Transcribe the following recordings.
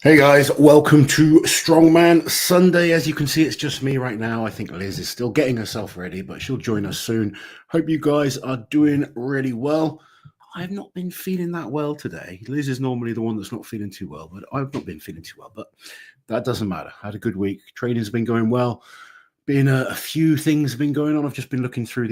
Hey guys, welcome to Strongman Sunday. As you can see, it's just me right now. I think Liz is still getting herself ready, but she'll join us soon. Hope you guys are doing really well. I've not been feeling that well today. Liz is normally the one that's not feeling too well, but I've not been feeling too well, but that doesn't matter. I had a good week. Training's been going well. Been a few things have been going on. I've just been looking through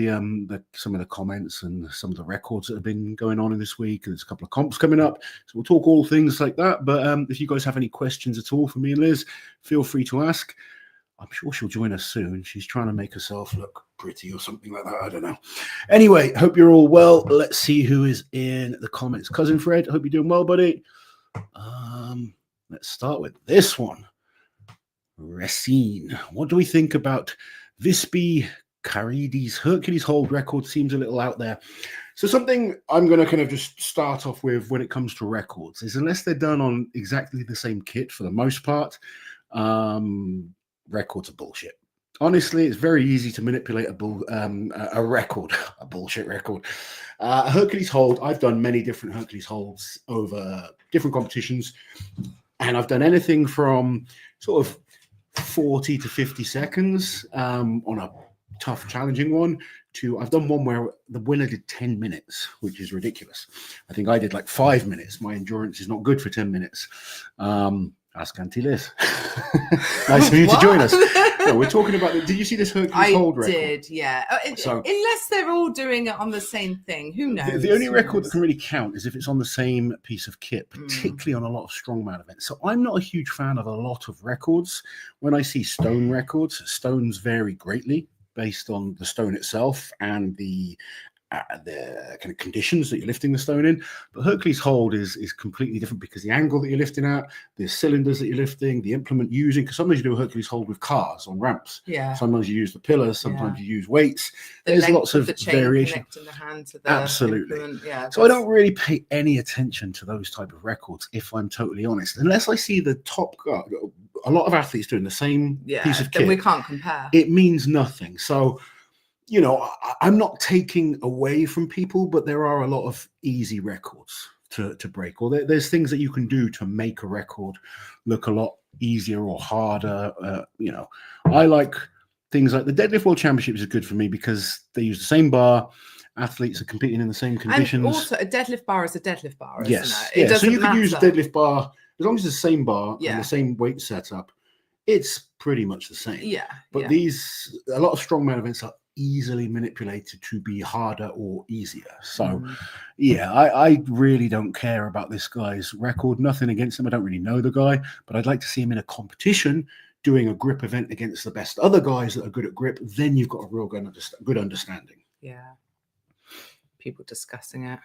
some of the comments and some of the records that have been going on in this week. There's a couple of comps coming up, so we'll talk all things like that. But if you guys have any questions at all for me and Liz, feel free to ask. I'm sure she'll join us soon. She's trying to make herself look pretty or something like that. I don't know. Anyway, hope you're all well. Let's see who is in the comments. Cousin Fred, hope you're doing well, buddy. Let's start with this one. Racine. What do we think about Visby Caridi's Hercules hold record? Seems a little out there. So something I'm going to kind of just start off with when it comes to records is, unless they're done on exactly the same kit for the most part, records are bullshit. Honestly, it's very easy to manipulate a record, a bullshit record. Hercules hold, I've done many different Hercules holds over different competitions, and I've done anything from sort of 40 to 50 seconds on a tough, challenging one, to I've done one where the winner did 10 minutes, which is ridiculous. I think I did like 5 minutes. My endurance is not good for 10 minutes. Ask Auntie Liz. Nice for you to join us. No, we're talking about did you see this Hercules hold record? I did, yeah. So, unless they're all doing it on the same thing, who knows? The only record that can really count is if it's on the same piece of kit, particularly on a lot of strongman events. So I'm not a huge fan of a lot of records. When I see stone records, stones vary greatly based on the stone itself and the kind of conditions that you're lifting the stone in. But Hercules hold is completely different because the angle that you're lifting at, the cylinders that you're lifting, the implement using, because sometimes you do a Hercules hold with cars on ramps. Yeah. Sometimes you use the pillars, sometimes you use weights. There's lots of variation. Connecting the hand to the Absolutely. Implement. Yeah, so I don't really pay any attention to those type of records, if I'm totally honest, unless I see the top guy. A lot of athletes doing the same piece of kit. Then we can't compare. It means nothing. So, you know, I'm not taking away from people, but there are a lot of easy records to break. Or there's things that you can do to make a record look a lot easier or harder. You know, I like things like the Deadlift World Championships is good for me because they use the same bar. Athletes are competing in the same conditions. And also, a deadlift bar is a deadlift bar, isn't yes. it? Yeah. So you could use a deadlift bar as long as it's the same bar and the same weight setup. It's pretty much the same. Yeah. But a lot of strongman events are easily manipulated to be harder or easier. So I really don't care about this guy's record. Nothing against him. I don't really know the guy, but I'd like to see him in a competition doing a grip event against the best other guys that are good at grip. Then you've got a real good understanding. Yeah. People discussing it.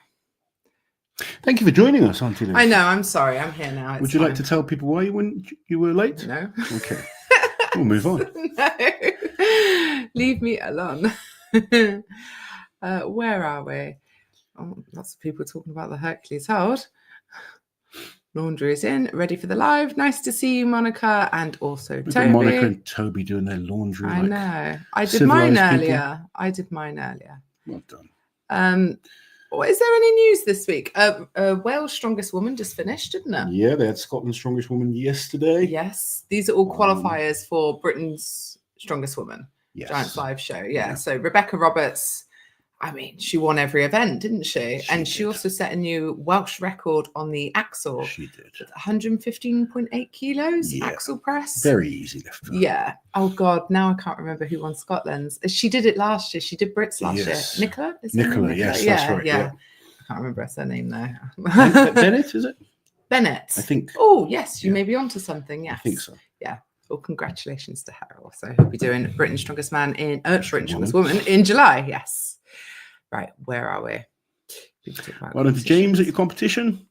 Thank you for joining us, Auntie Liz. I know. I'm sorry. I'm here now. Would you like to tell people why you were late? No. Okay. We'll move on. No. Leave me alone. Where are we? Oh, lots of people talking about the Hercules hold. Laundry is in, ready for the live. Nice to see you, Monica, and also Toby. Monica and Toby doing their laundry. I know. I did mine earlier. Well done. Is there any news this week? Wales Strongest Woman just finished, didn't it? Yeah, they had Scotland's Strongest Woman yesterday. Yes, these are all qualifiers for Britain's Strongest Woman. Yes. Giants live show. Yeah. So Rebecca Roberts, I mean, she won every event, didn't she? She also set a new Welsh record on the axle. She did. 115.8 kilos axle press. Very easy lift. Yeah. Oh God, now I can't remember who won Scotland's. She did it last year. She did Brits last year. Nicola? Nicola, yes, that's right. Yeah. I can't remember her surname though. Bennett, is it? Bennett. I think. Oh yes, you may be onto something. Yes. I think so. Yeah. Well, congratulations to her. Also, he'll be doing Britain's Strongest Man Britain's Strongest Woman in July. Yes. Right. Where are we? One of the James at your competition.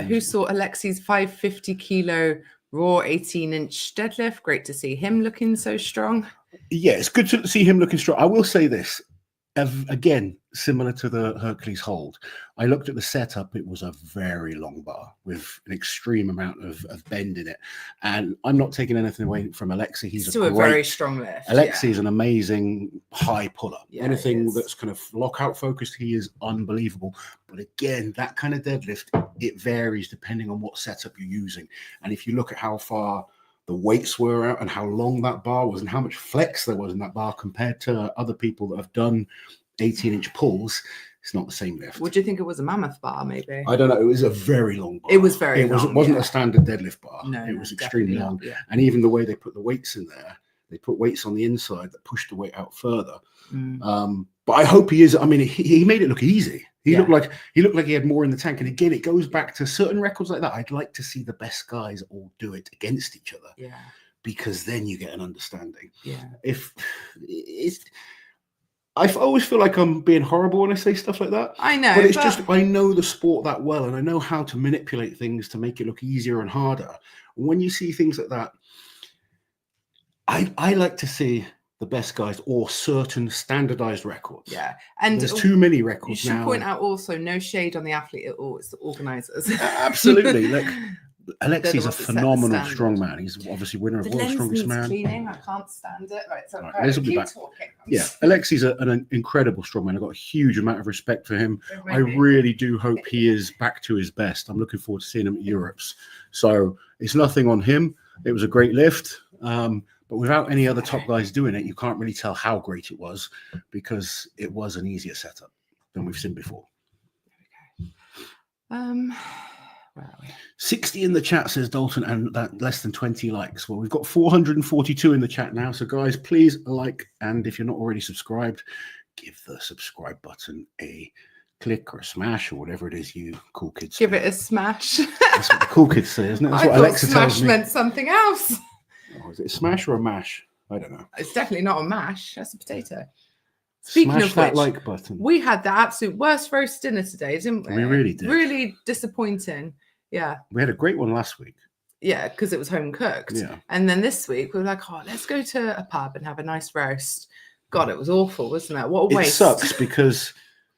Who saw Alexi's 550 kilo raw 18-inch deadlift? Great to see him looking so strong. Yeah, it's good to see him looking strong. I will say this. Again, similar to the Hercules hold, I looked at the setup. It was a very long bar with an extreme amount of bend in it. And I'm not taking anything away from Alexi. He's Still a very strong lift. Alexi is an amazing high puller. Yeah, Anything that's kind of lockout focused, he is unbelievable. But again, that kind of deadlift, it varies depending on what setup you're using. And if you look at how far the weights were out and how long that bar was and how much flex there was in that bar compared to other people that have done 18-inch pulls, it's not the same lift. Would you think it was a mammoth bar, maybe? I don't know. It was a very long bar. It was very long. It wasn't a standard deadlift bar. No, it was extremely long. Yeah. And even the way they put the weights in there, they put weights on the inside that pushed the weight out further. But I hope he is. I mean, he made it look easy. He looked like he had more in the tank. And again, it goes back to certain records like that. I'd like to see the best guys all do it against each other. Yeah. Because then you get an understanding. Yeah. I always feel like I'm being horrible when I say stuff like that. I know. But it's just, I know the sport that well, and I know how to manipulate things to make it look easier and harder. When you see things like that, I like to see the best guys or certain standardized records. Yeah. And there's too many records you should now. Point out also, no shade on the athlete at all. It's the organizers. Absolutely. Like, Alexi's a phenomenal strongman. He's obviously winner of World's Strongest Man. Cleaning. I can't stand it. Right, so Liz will be back. Talking. Yeah, Alexi's an incredible strongman. I've got a huge amount of respect for him. I really do hope he is back to his best. I'm looking forward to seeing him at Europe's. So it's nothing on him. It was a great lift. But without any other top guys doing it, you can't really tell how great it was because it was an easier setup than we've seen before. Where are we? 60 in the chat, says Dalton, and that less than 20 likes. Well, we've got 442 in the chat now. So, guys, please like, and if you're not already subscribed, give the subscribe button a click or a smash or whatever it is you cool kids Give say. it a smash. That's what the cool kids say, isn't it? That's I what thought Alexa smash tells me. meant something else. Oh, is it a smash or a mash? I don't know. It's definitely not a mash. That's a potato. Speaking Smash of that which, like button. we had the absolute worst roast dinner today, didn't we? We really did. Really disappointing. Yeah. We had a great one last week. Yeah, because it was home cooked. Yeah. And then this week we were like, oh, let's go to a pub and have a nice roast. God, it was awful, wasn't it? What a waste. It sucks because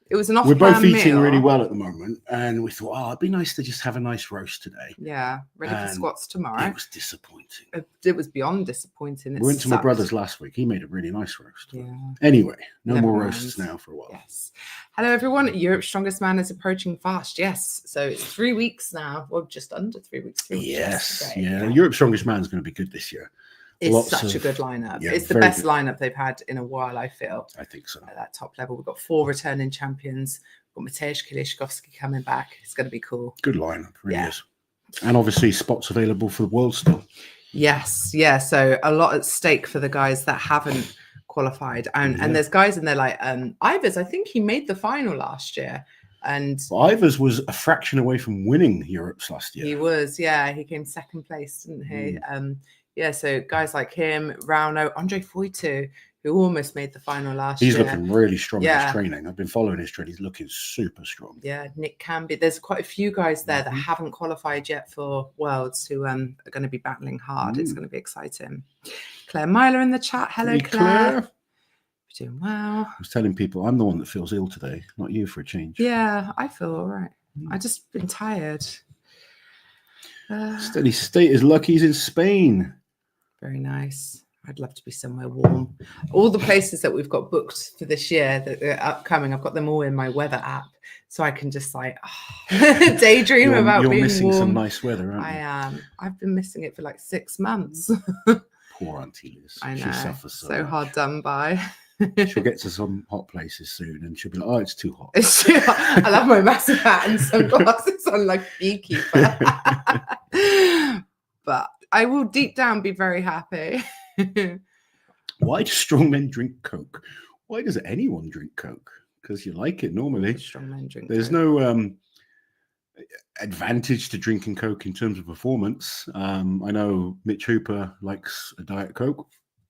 it was an we're both eating meal. really well at the moment, and we thought, oh, it'd be nice to just have a nice roast today. Yeah, ready for squats tomorrow. It was disappointing. It was beyond disappointing. We went to my brother's last week. He made a really nice roast. Yeah. Anyway, Never more mind. roasts now for a while. Yes. Hello, everyone. Europe's Strongest Man is approaching fast. Yes. So it's 3 weeks now, or just under 3 weeks. 3 weeks Yes. yesterday. Yeah. Europe's Strongest Man is going to be good this year. It's such a good lineup. Yeah, it's the best lineup they've had in a while, I feel. I think so. At that top level, we've got 4 returning champions. We've got Mateusz Kieliszkowski coming back. It's going to be cool. Good lineup, really is. And obviously, spots available for the world still. Yes, yeah. So a lot at stake for the guys that haven't qualified, and there's guys in there like Ivers. I think he made the final last year, and Ivers was a fraction away from winning Europe's last year. He was, yeah. He came second place, didn't he? Yeah. So guys like him, Rauno, Andre Foytu, who almost made the final last year. He's looking really strong in his training. I've been following his training. He's looking super strong. Yeah, Nick Camby. There's quite a few guys there that haven't qualified yet for Worlds who are going to be battling hard. It's going to be exciting. Claire Myler in the chat. Hello, Claire. You're doing well. I was telling people I'm the one that feels ill today, not you for a change. Yeah, I feel all right. I just been tired. Steady State is lucky he's in Spain. Very nice. I'd love to be somewhere warm. All the places that we've got booked for this year that are upcoming, I've got them all in my weather app, so I can just like daydream about being warm. You're missing some nice weather, aren't you? I am. I've been missing it for like 6 months. Poor Auntie Liz. I know. She suffers so hard done by. She'll get to some hot places soon, and she'll be like, "Oh, it's too hot." It's too hot. I love my massive hat and sunglasses on like beekeeper. But I will deep down be very happy. Why do strongmen drink Coke? Why does anyone drink Coke? Because you like it normally. Strongmen drink There's Coke. no advantage to drinking Coke in terms of performance. I know Mitch Hooper likes a Diet Coke.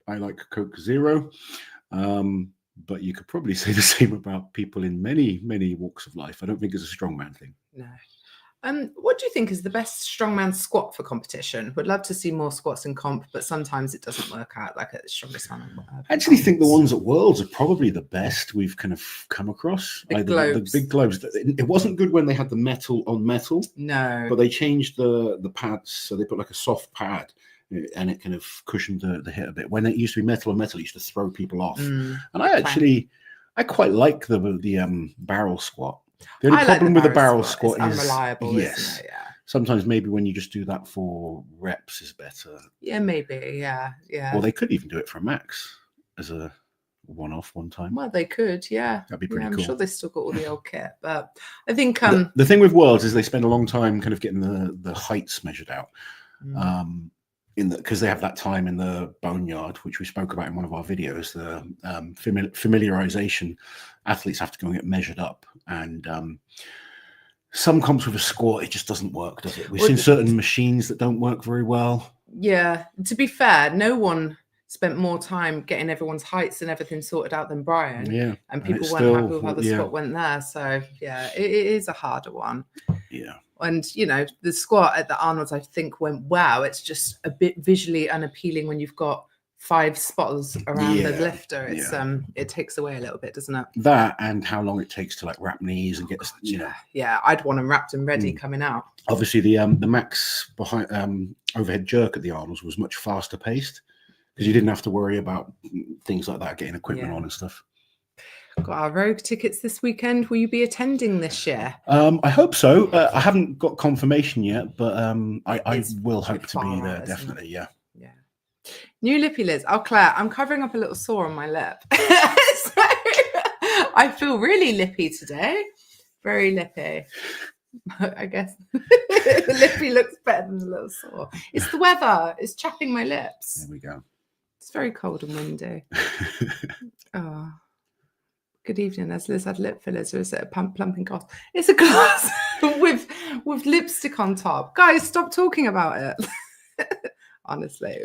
I like Coke Zero. But you could probably say the same about people in many, many walks of life. I don't think it's a strongman thing. No. What do you think is the best strongman squat for competition? Would love to see more squats in comp, but sometimes it doesn't work out like at the strongest man. I actually think the ones at Worlds are probably the best we've kind of come across. The big globes. It wasn't good when they had the metal on metal. No. But they changed the pads, so they put like a soft pad, and it kind of cushioned the hit a bit. When it used to be metal on metal, it used to throw people off. And I quite like the barrel squat. The only problem with the barrel squat is unreliable, yes. Isn't it? Yeah. Sometimes maybe when you just do that for reps is better. Yeah, maybe. Yeah. Or they could even do it for a max as a one-off one time. Well, they could, yeah. That'd be pretty cool. I'm sure they still got all the old kit, but I think the thing with Worlds is they spend a long time kind of getting the heights measured out. Because they have that time in the boneyard, which we spoke about in one of our videos, the familiarization. Athletes have to go and get measured up, and some comps with a squat, it just doesn't work, does it? We've seen certain machines that don't work very well. Yeah, to be fair, no one spent more time getting everyone's heights and everything sorted out than Brian. Yeah, and people weren't happy with how the squat went there. So yeah, it is a harder one. Yeah. And, you know, the squat at the Arnold's, I think, went wow. It's just a bit visually unappealing when you've got 5 spotters around the lifter. It's it takes away a little bit, doesn't it? That and how long it takes to like wrap knees and get Yeah, I'd want them wrapped and ready coming out. Obviously, the max behind overhead jerk at the Arnold's was much faster paced because you didn't have to worry about things like that, getting equipment on and stuff. Got our Rogue tickets this weekend. Will you be attending this year? I hope so. I haven't got confirmation yet, but I will hope to be there, definitely. Yeah. New lippy Liz. Oh, Claire, I'm covering up a little sore on my lip. So I feel really lippy today. Very lippy. I guess the lippy looks better than the little sore. It's the weather. It's chapping my lips. There we go. It's very cold and windy. Oh. Good evening. As Liz had lip fillers, or is it a plumping cough? It's a glass with lipstick on top. Guys, stop talking about it. Honestly.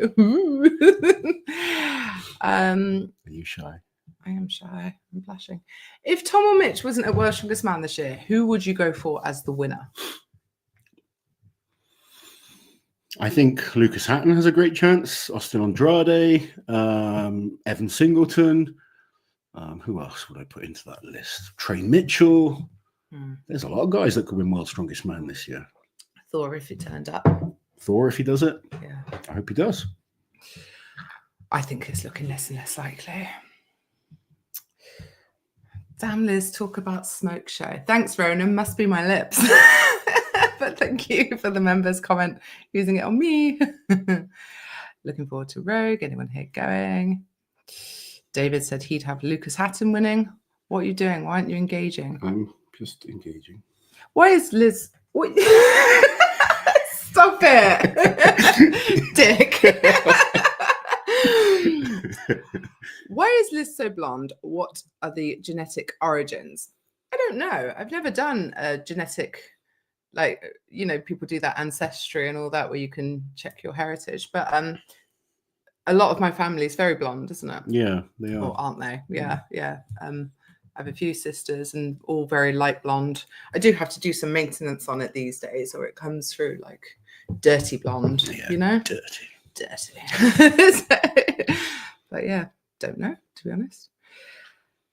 Are you shy? I am shy. I'm blushing. If Tom or Mitch wasn't at World's Strongest Man this year, who would you go for as the winner? I think Lucas Hatton has a great chance. Austin Andrade, Evan Singleton. Who else would I put into that list? Trey Mitchell. There's a lot of guys that could win World's Strongest Man this year. Thor, if he turned up. Thor, if he does it. Yeah. I hope he does. I think it's looking less and less likely. Damn, Liz, talk about smoke show. Thanks, Ronan. Must be my lips. But thank you for the members' comment using it on me. Looking forward to Rogue. Anyone here going? David said he'd have Lucas Hatton winning. What are you doing? Why aren't you engaging? I'm just engaging. Why is Liz... What... Stop it! Dick. Why is Liz so blonde? What are the genetic origins? I don't know. I've never done a genetic... Like, you know, people do that ancestry and all that where you can check your heritage. But a lot of my family is very blonde, isn't it? Yeah, they are. Or aren't they? Yeah. I have a few sisters and all very light blonde. I do have to do some maintenance on it these days or it comes through like dirty blonde, you know? Dirty. But yeah, don't know, to be honest.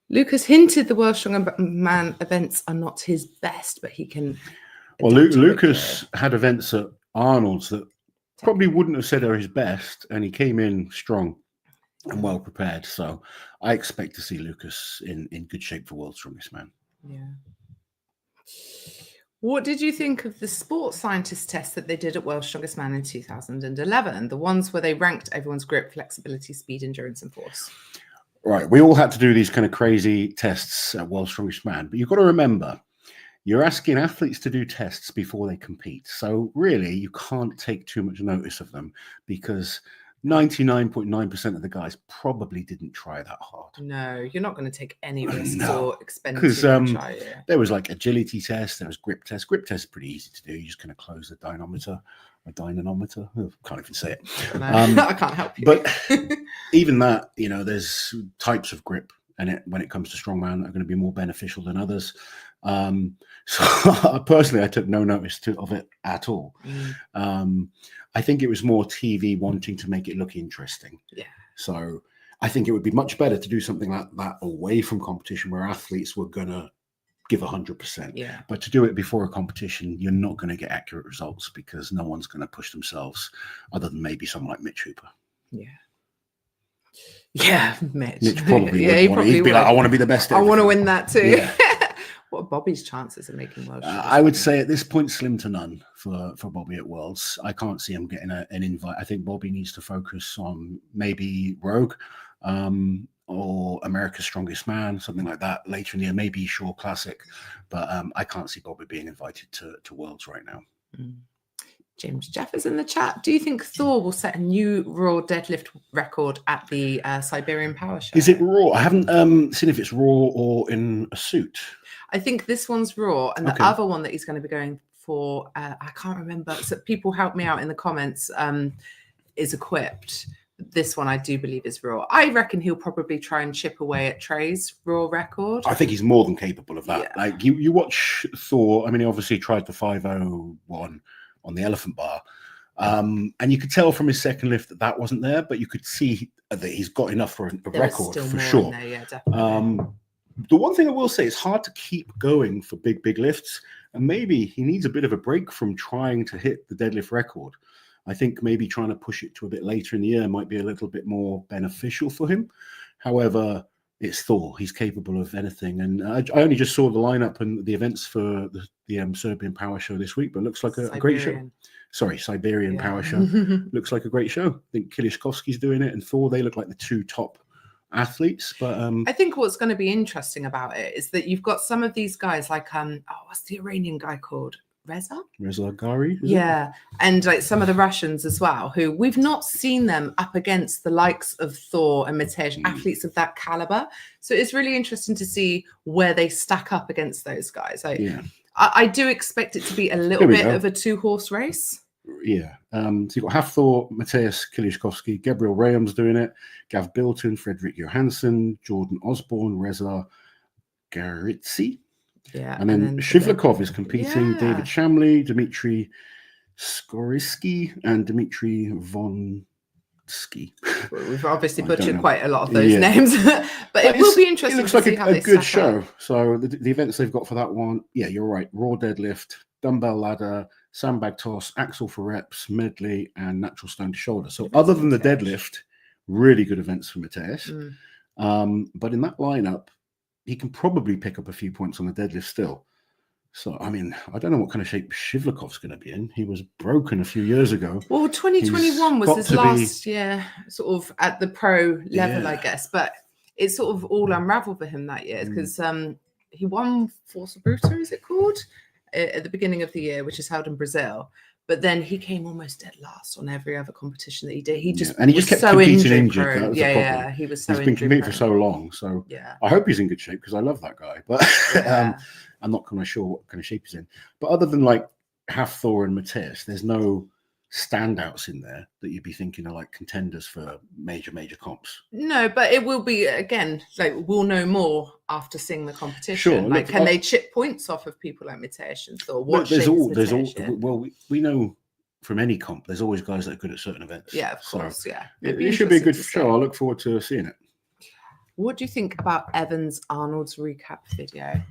Lucas hinted the World Strongman Man events are not his best, but he can... Well, Lucas had events at Arnold's that probably wouldn't have said are his best, and he came in strong and well prepared. So I expect to see Lucas in good shape for World's Strongest Man. Yeah. What did you think of the sports scientist test that they did at World's Strongest Man in 2011? The ones where they ranked everyone's grip, flexibility, speed, endurance, and force. Right. We all had to do these kind of crazy tests at World's Strongest Man, but you've got to remember, you're asking athletes to do tests before they compete. So really, you can't take too much notice of them because 99.9% of the guys probably didn't try that hard. No, you're not going to take any risks or expenditure. Because there was like agility test, there was grip test. Grip test is pretty easy to do. You just kind of close the dynamometer. Oh, can't even say it. No, I can't help you. But even that, you know, there's types of grip, and when it comes to strongman, are going to be more beneficial than others. So personally, I took no notice of it at all. I think it was more TV wanting to make it look interesting. Yeah. So I think it would be much better to do something like that away from competition where athletes were going to give 100%. Yeah. But to do it before a competition, you're not going to get accurate results because no one's going to push themselves other than maybe someone like Mitch Hooper. Yeah. Yeah, Mitch probably yeah, would. He'd be like, I want to be the best. I want to win that too. Yeah. What are Bobby's chances of making Worlds? I would say at this point, slim to none for Bobby at Worlds. I can't see him getting an invite. I think Bobby needs to focus on maybe Rogue or America's Strongest Man, something like that later in the year, maybe Shaw Classic. But I can't see Bobby being invited to Worlds right now. James Jeff is in the chat. Do you think Thor will set a new raw deadlift record at the Siberian Power Show? Is it raw? I haven't seen if it's raw or in a suit. I think this one's raw, and the other one that he's going to be going for, I can't remember. So people help me out in the comments. Is equipped. This one I do believe is raw. I reckon he'll probably try and chip away at Trey's raw record. I think he's more than capable of that. Yeah. Like you watch Thor. I mean, he obviously tried the 501 on the elephant bar. And you could tell from his second lift that wasn't there, but you could see that he's got enough for a record for sure. There, yeah, definitely. The one thing I will say, it's hard to keep going for big lifts. And maybe he needs a bit of a break from trying to hit the deadlift record. I think maybe trying to push it to a bit later in the year might be a little bit more beneficial for him. However, it's Thor. He's capable of anything. And I only just saw the lineup and the events for the Serbian Power Show this week, but it looks like a great show. Sorry, Siberian Power Show. Looks like a great show. I think Kilishkovsky's doing it and Thor, they look like the two top athletes. But I think what's going to be interesting about it is that you've got some of these guys like, what's the Iranian guy called? Reza Gari? Yeah. And like some of the Russians as well, who we've not seen them up against the likes of Thor and Matej, athletes of that caliber. So it's really interesting to see where they stack up against those guys. I do expect it to be a little bit of a two-horse race. Yeah. So you've got half Thor, Mateusz Kilishkovsky, Gabriel Rayam's doing it, Gav Bilton, Frederick Johansson, Jordan Osborne, Reza Garitzi. Yeah, and then Shivlakov is competing. David Shamley, Dmitry Skorisky, and Dmitry Vonsky. We've obviously butchered quite a lot of those names, but it will be interesting. It looks like a good show. So the events they've got for that one, yeah, you're right. Raw deadlift, dumbbell ladder, sandbag toss, axle for reps, medley, and natural stone to shoulder. So other than the deadlift, really good events for Mateusz. But in that lineup, he can probably pick up a few points on the deadlift still. So, I mean, I don't know what kind of shape Shivlakov's going to be in. He was broken a few years ago. Well, 2021 was his last year sort of at the pro level, I guess. But it sort of all unraveled for him that year because he won Forza Bruta, is it called, at the beginning of the year, which is held in Brazil. But then he came almost dead last on every other competition that he did. He just and he just kept competing injured. Yeah, he was so he's been competing for so long. So I hope he's in good shape because I love that guy. But I'm not kind of sure what kind of shape he's in. But other than like half Thor and Mateusz, there's no standouts in there that you'd be thinking are like contenders for major comps. No, but it will be again like we'll know more after seeing the competition. Sure, like can they chip points off of people like Mateusz and Thor? Well, we know from any comp there's always guys that are good at certain events. Yeah, of course. Yeah, it should be a good show. I look forward to seeing it. What do you think about Evans Arnold's recap video?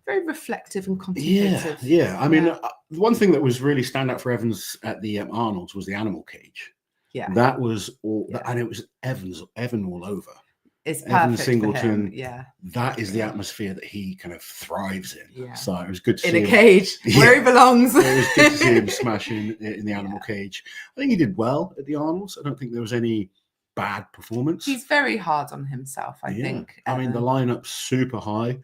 Very reflective and contemplative. Yeah. I mean, one thing that was really stand out for Evans at the Arnold's was the animal cage. Yeah, that was all, and it was Evan all over. It's Evan perfect Singleton. For him. Yeah, that is the atmosphere that he kind of thrives in. Yeah. So it was good to see in a cage where he belongs. It was good to see him smashing in the animal cage. I think he did well at the Arnold's. I don't think there was any bad performance. He's very hard on himself, I think. I mean, the lineup's super high.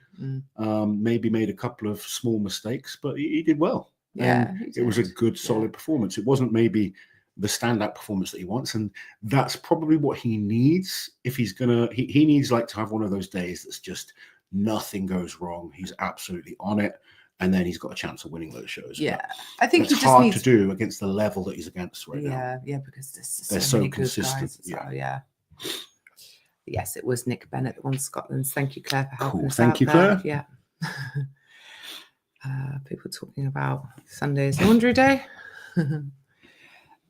Maybe made a couple of small mistakes, but he did well. Yeah, it was a good, solid performance. It wasn't maybe the standout performance that he wants, and that's probably what he needs if he's gonna. He needs like to have one of those days that's just nothing goes wrong. He's absolutely on it. And then he's got a chance of winning those shows. Yeah, I think it's hard to do against the level that he's against right now. Yeah, because they're so consistent. Yeah. Yes, it was Nick Bennett that won Scotland's. Thank you, Claire, for helping us Thank out you, Claire. Yeah. People talking about Sunday's laundry day.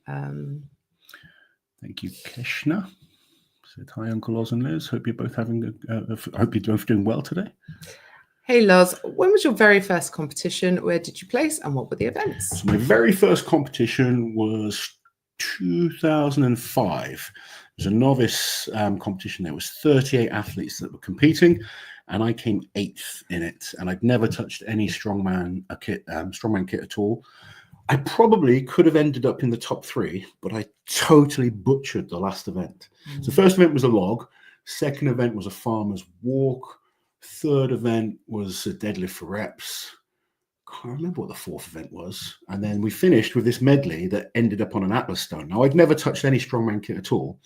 Thank you, Keshna. Said hi, Uncle Loz and Liz. Hope you're both having hope you're both doing well today. Hey Loz, when was your very first competition? Where did you place and what were the events? So my very first competition was 2005. It was a novice competition. There was 38 athletes that were competing, and I came 8th in it. And I'd never touched any strongman kit at all. I probably could have ended up in the top 3, but I totally butchered the last event. So the first event was a log. Second event was a farmer's walk. Third event was a deadlift for reps. Can't remember what the 4th event was. And then we finished with this medley that ended up on an Atlas stone. Now, I'd never touched any strongman kit at all.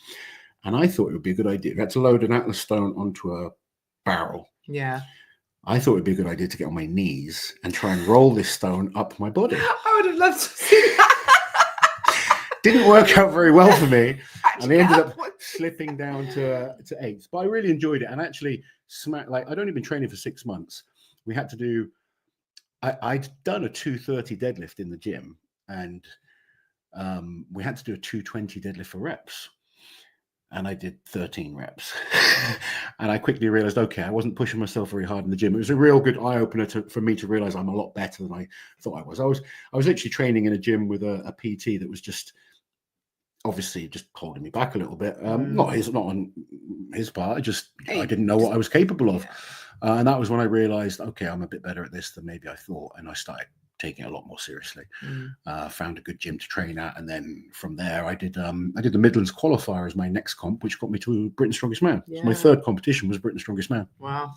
And I thought it would be a good idea. We had to load an Atlas stone onto a barrel. Yeah. I thought it'd be a good idea to get on my knees and try and roll this stone up my body. I would have loved to see that. Didn't work out very well for me. And I ended up slipping down to 8th. But I really enjoyed it. And actually, I'd only been training for 6 months. We had to do, I'd done a 230 deadlift in the gym. And we had to do a 220 deadlift for reps. And I did 13 reps. And I quickly realized, okay, I wasn't pushing myself very hard in the gym. It was a real good eye-opener for me to realize I'm a lot better than I thought I was. I was literally training in a gym with a PT that was just obviously just holding me back a little bit. Not on his part. I didn't know what I was capable of. Yeah. And that was when I realized, okay, I'm a bit better at this than maybe I thought. And I started taking it a lot more seriously. Found a good gym to train at, and then from there I did the Midlands qualifier as my next comp, which got me to Britain's Strongest Man. Yeah. So my third competition was Britain's Strongest Man. Wow.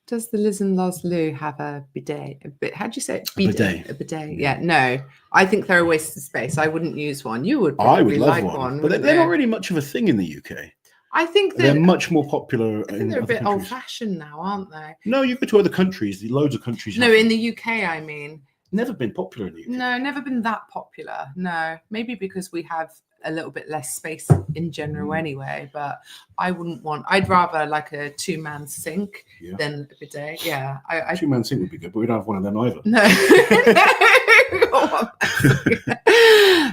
Does the Liz and Loz Lou have a bidet? How do you say it? Bidet. A bidet. Yeah. No, I think they're a waste of space. I wouldn't use one. You would probably I would love like one, but they're not really much of a thing in the UK. I think they're much more popular. I think they're a bit old-fashioned now, aren't they? No, you go to other countries. Loads of countries. No, in the UK, I mean. Never been popular in the UK. No, never been that popular. No, maybe because we have a little bit less space in general anyway. But I wouldn't want. I'd rather like a 2-man sink than a bidet. Yeah, 2-man sink would be good, but we don't have one of them either. No.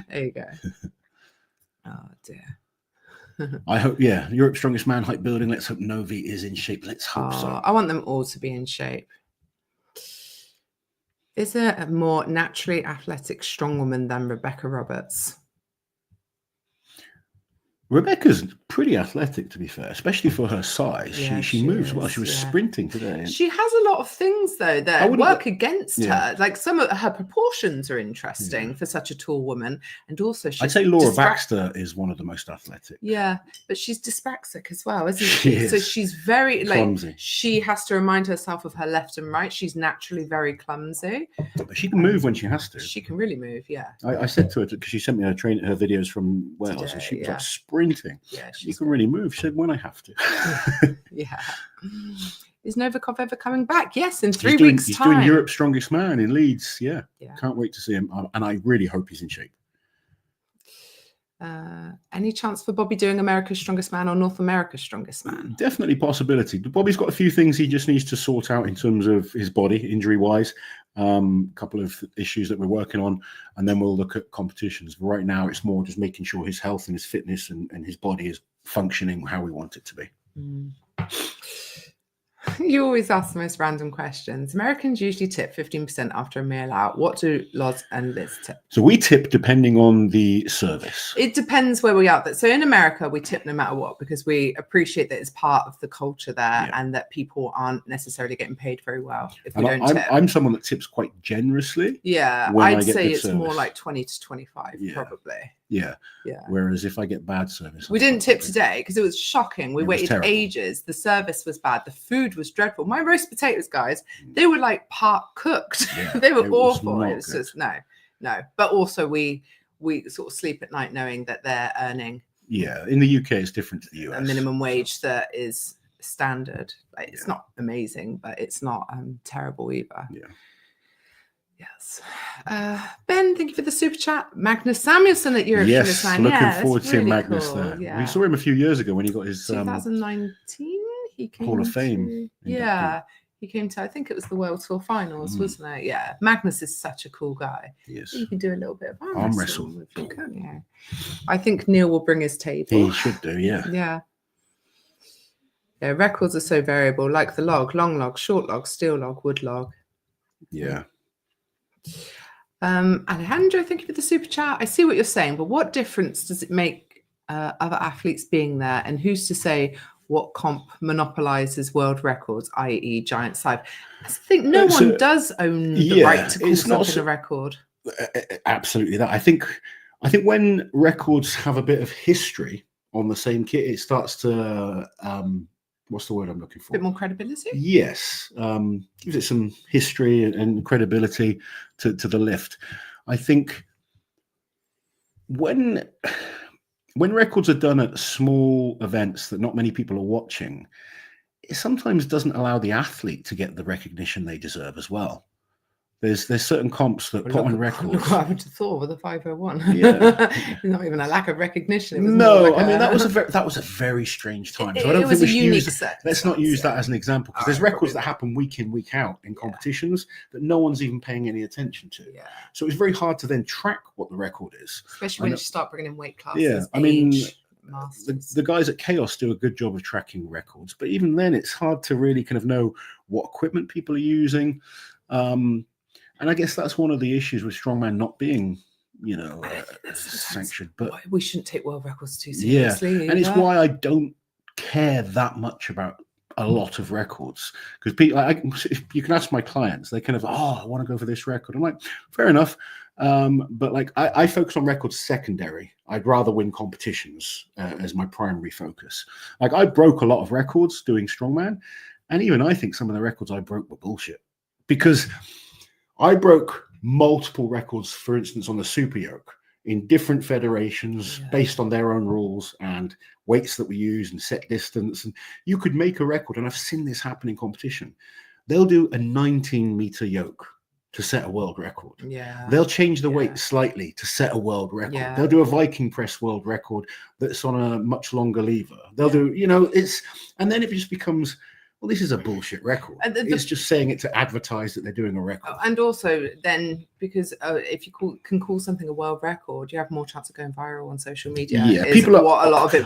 There you go. Oh dear. I hope, Europe's Strongest Man hype building. Let's hope Novi is in shape. Let's hope so. I want them all to be in shape. Is there a more naturally athletic strong woman than Rebecca Roberts? Rebecca's pretty athletic, to be fair, especially for her size. Yeah, she moves well. She was sprinting today. She has a lot of things, though, that work against her. Like some of her proportions are interesting for such a tall woman. And also, I'd say Laura Baxter is one of the most athletic. Yeah, but she's dyspraxic as well, isn't she? So she's very clumsy. She has to remind herself of her left and right. She's naturally very clumsy. But she can move when she has to. She can really move, yeah. I said to her, because she sent me her videos from Wales, today, and she was like sprinting. Yeah, she can really move. She said, when I have to. Yeah. Is Novikov ever coming back? Yes, in 3 weeks' time. He's doing Europe's Strongest Man in Leeds. Yeah. Can't wait to see him. And I really hope he's in shape. Any chance for Bobby doing America's Strongest Man or North America's Strongest Man? Definitely possibility. Bobby's got a few things he just needs to sort out in terms of his body, injury-wise. A couple of issues that we're working on, and then we'll look at competitions. But right now, it's more just making sure his health and his fitness and his body is functioning how we want it to be. You always ask the most random questions. Americans usually tip 15% after a meal out. What do Loz and Liz tip? So we tip depending on the service. It depends where we are. So in America, we tip no matter what, because we appreciate that it's part of the culture there and that people aren't necessarily getting paid very well if we don't tip. I'm someone that tips quite generously. Yeah, I'd say it's more like 20 to 25 probably. Yeah. Whereas if I get bad service, we didn't tip today because it was shocking. We waited ages. The service was bad. The food was dreadful. My roast potatoes, guys, they were like part cooked. They were awful. It was just no. But also we sort of sleep at night knowing that they're earning. Yeah, in the UK it's different to the US. A minimum wage that is standard. Like, it's not amazing, but it's not terrible either. Yeah. Yes. Ben, thank you for the super chat. Magnus Samuelson at Europe. Yes, looking forward to seeing Magnus there. Yeah. We saw him a few years ago when he got his 2019. he came Hall of Fame. Yeah, he came to, I think it was the World Tour Finals, wasn't it? Yeah, Magnus is such a cool guy. Yes. You can do a little bit of Arm wrestle with him, can't you? I think Neil will bring his table. He should do, yeah. Yeah. Yeah, records are so variable, like the log, long log, short log, steel log, wood log. Yeah. Alejandro, thank you for the super chat. I see what you're saying, but what difference does it make other athletes being there? And who's to say what comp monopolizes world records, i.e. giant side? I think no one does own the right to call something a record. Absolutely that. I think when records have a bit of history on the same kit, it starts to what's the word I'm looking for? A bit more credibility? Yes. Gives it some history and credibility to the lift. I think when records are done at small events that not many people are watching, it sometimes doesn't allow the athlete to get the recognition they deserve as well. There's certain comps that put on records. Look what happened to Thor with the 501. Yeah. Not even a lack of recognition. It was that was a very strange time. So I don't think we should use let's not use that as an example, because there's records that happen week in, week out in competitions that no one's even paying any attention to. Yeah. So it's very hard to then track what the record is. Especially when you start bringing in weight classes. Yeah, I mean, the guys at Chaos do a good job of tracking records, but even then it's hard to really kind of know what equipment people are using. And I guess that's one of the issues with strongman not being, sanctioned. But we shouldn't take world records too seriously. Yeah, and it's why I don't care that much about a lot of records, because people, you can ask my clients, they kind of, I want to go for this record. I'm like, fair enough, but like I focus on records secondary. I'd rather win competitions as my primary focus. Like I broke a lot of records doing strongman, and even I think some of the records I broke were bullshit, because I broke multiple records, for instance, on the super yoke in different federations based on their own rules and weights that we use and set distance. And you could make a record, and I've seen this happen in competition. They'll do a 19-meter yoke to set a world record. Yeah. They'll change the weight slightly to set a world record. Yeah. They'll do a Viking press world record that's on a much longer lever. They'll do, and then it just becomes, well, this is a bullshit record. It's just saying it to advertise that they're doing a record. And also then, because if you can call something a world record, you have more chance of going viral on social media. Yeah, a lot of it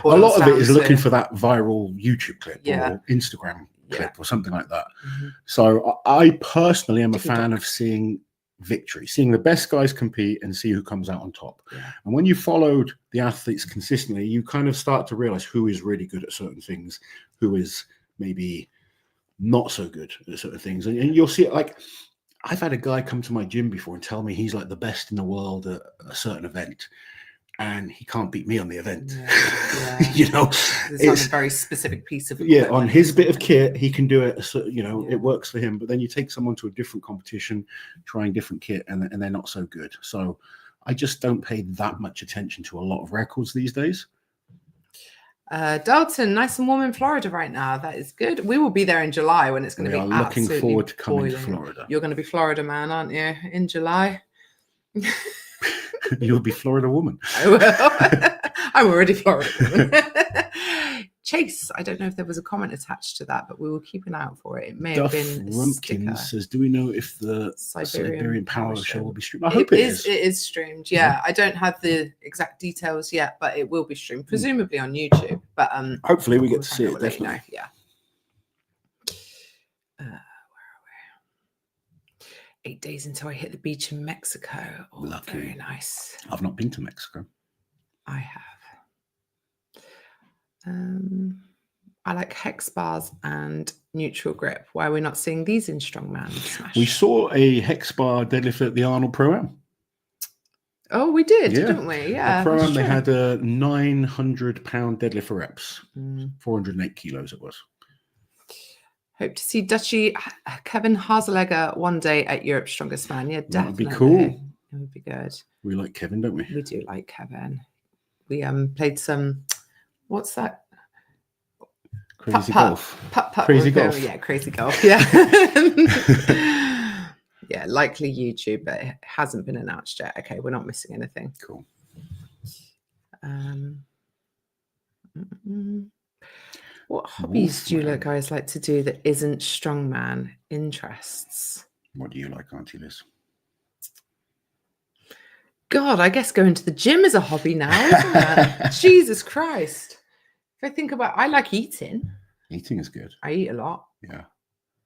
is looking for that viral YouTube clip or Instagram clip or something like that. Mm-hmm. So I personally am a fan of seeing victory, seeing the best guys compete and see who comes out on top. Yeah. And when you followed the athletes consistently, you kind of start to realize who is really good at certain things, who is maybe not so good at certain things. And you'll see it, like I've had a guy come to my gym before and tell me he's like the best in the world at a certain event, and he can't beat me on the event. It's a very specific piece of equipment. On his bit of kit he can do it, it works for him. But then you take someone to a different competition trying different kit and they're not so good. So I just don't pay that much attention to a lot of records these days. Dalton, nice and warm in Florida right now. That is good. We will be there in July when it's going to be looking forward to coming to Florida. You're going to be Florida man, aren't you, in July? You'll be Florida woman. I will. I'm already Florida woman. Chase, I don't know if there was a comment attached to that, but we will keep an eye out for it. It may have been Rumpkin says, do we know if the Siberian Power Show will be streamed? I hope it is. It is streamed, yeah. I don't have the exact details yet, but it will be streamed, presumably on YouTube. But hopefully we get to see it, definitely. Yeah. Where are we? 8 days until I hit the beach in Mexico. Oh, lucky. Very nice. I've not been to Mexico. I have. I like hex bars and neutral grip. Why are we not seeing these in Strongman Smash? We saw a hex bar deadlift at the Arnold Pro-Am. Oh, we did, didn't we? Yeah. The Pro-Am, they had a 900-pound deadlift for reps. 408 kilos it was. Hope to see Dutchy Kevin Hazelegger one day at Europe's Strongest Man. Yeah, definitely. That would be cool. It would be good. We like Kevin, don't we? We do like Kevin. We played some... What's that? Crazy golf. Crazy golf. Yeah, crazy golf. Yeah. Yeah, likely YouTube, but it hasn't been announced yet. Okay, we're not missing anything. Cool. What hobbies do you guys like to do that isn't strongman interests? What do you like, Auntie Liz? God, I guess going to the gym is a hobby now, isn't it? Jesus Christ. If I think about, I like eating. Eating is good. I eat a lot. Yeah.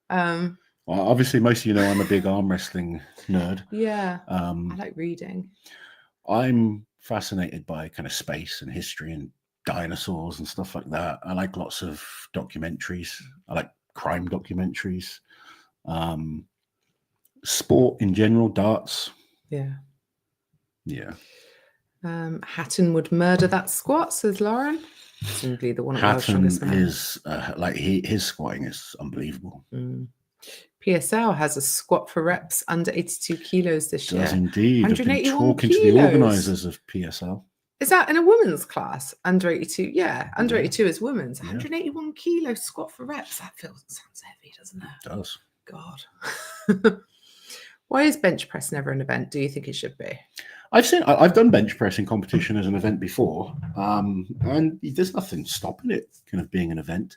Well, obviously, most of you know I'm a big arm wrestling nerd. Yeah. I like reading. I'm fascinated by kind of space and history and dinosaurs and stuff like that. I like lots of documentaries. I like crime documentaries. Sport in general, darts. Yeah. Yeah. Hatton would murder that squat, says Lauren. Presumably the one of the strongest men. Is his squatting is unbelievable. PSL has a squat for reps under 82 kilos this year. Does indeed. I've been talking kilos. to the organisers of PSL. Is that in a women's class? Under 82? Yeah, under 82 is women's. 181 kilo squat for reps. That sounds heavy, doesn't it? It does. God. Why is bench press never an event? Do you think it should be? I've done bench press in competition as an event before, and there's nothing stopping it kind of being an event.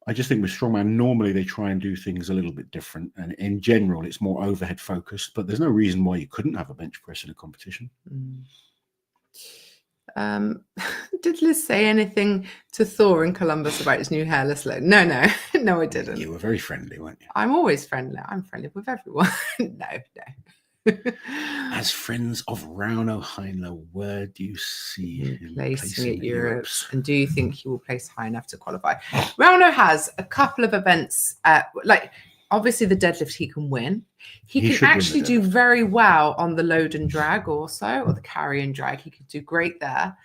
I just think with strongman, normally they try and do things a little bit different, and in general, it's more overhead focused. But there's no reason why you couldn't have a bench press in a competition. Did Liz say anything to Thor in Columbus about his new hairless look? No, I didn't. You were very friendly, weren't you? I'm always friendly. I'm friendly with everyone. No. As friends of Rauno Heinla, where do you see him placing at Europe's? And do you think he will place high enough to qualify? Rauno has a couple of events, obviously the deadlift he can win. He can actually do very well on the load and drag also, or the carry and drag. He could do great there.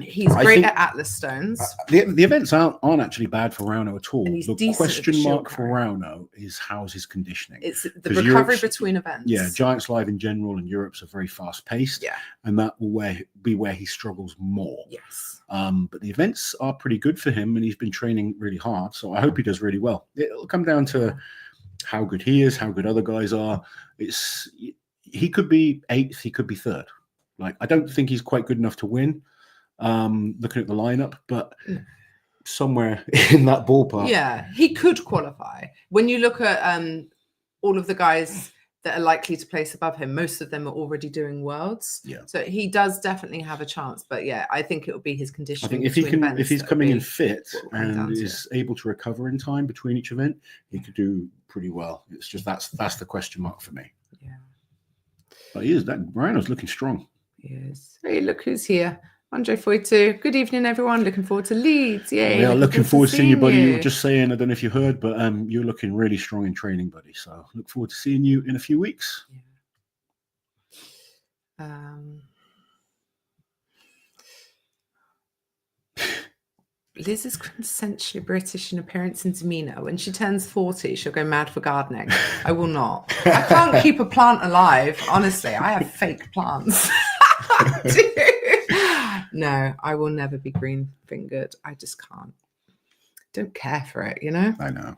He's great at Atlas stones. The events aren't actually bad for Rauno at all. The question mark for carry. Rauno is how's his conditioning? It's the recovery between events. Yeah, Giants Live in general and Europe's are very fast paced. Yeah, and that will be where he struggles more. Yes. But the events are pretty good for him, and he's been training really hard. So I hope he does really well. It'll come down to how good he is, how good other guys are. He could be 8th, he could be 3rd. I don't think he's quite good enough to win. Looking at the lineup, but somewhere in that ballpark. Yeah, he could qualify. When you look at all of the guys that are likely to place above him, most of them are already doing worlds. Yeah. So he does definitely have a chance. But yeah, I think it will be his conditioning. I think if he's coming in fit and is able to recover in time between each event, he could do pretty well. It's just that's the question mark for me. Yeah. But Rauno's looking strong. He is. Hey, look who's here. Andre Foytu. Good evening, everyone. Looking forward to Leeds. Yay. We are looking forward to seeing you, buddy. You were just saying, I don't know if you heard, but you're looking really strong in training, buddy. So look forward to seeing you in a few weeks. Yeah. Liz is quintessentially British in appearance and demeanour. When she turns 40, she'll go mad for gardening. I will not. I can't keep a plant alive. Honestly, I have fake plants. No, I will never be green fingered. I just can't. Don't care for it, you know? I know.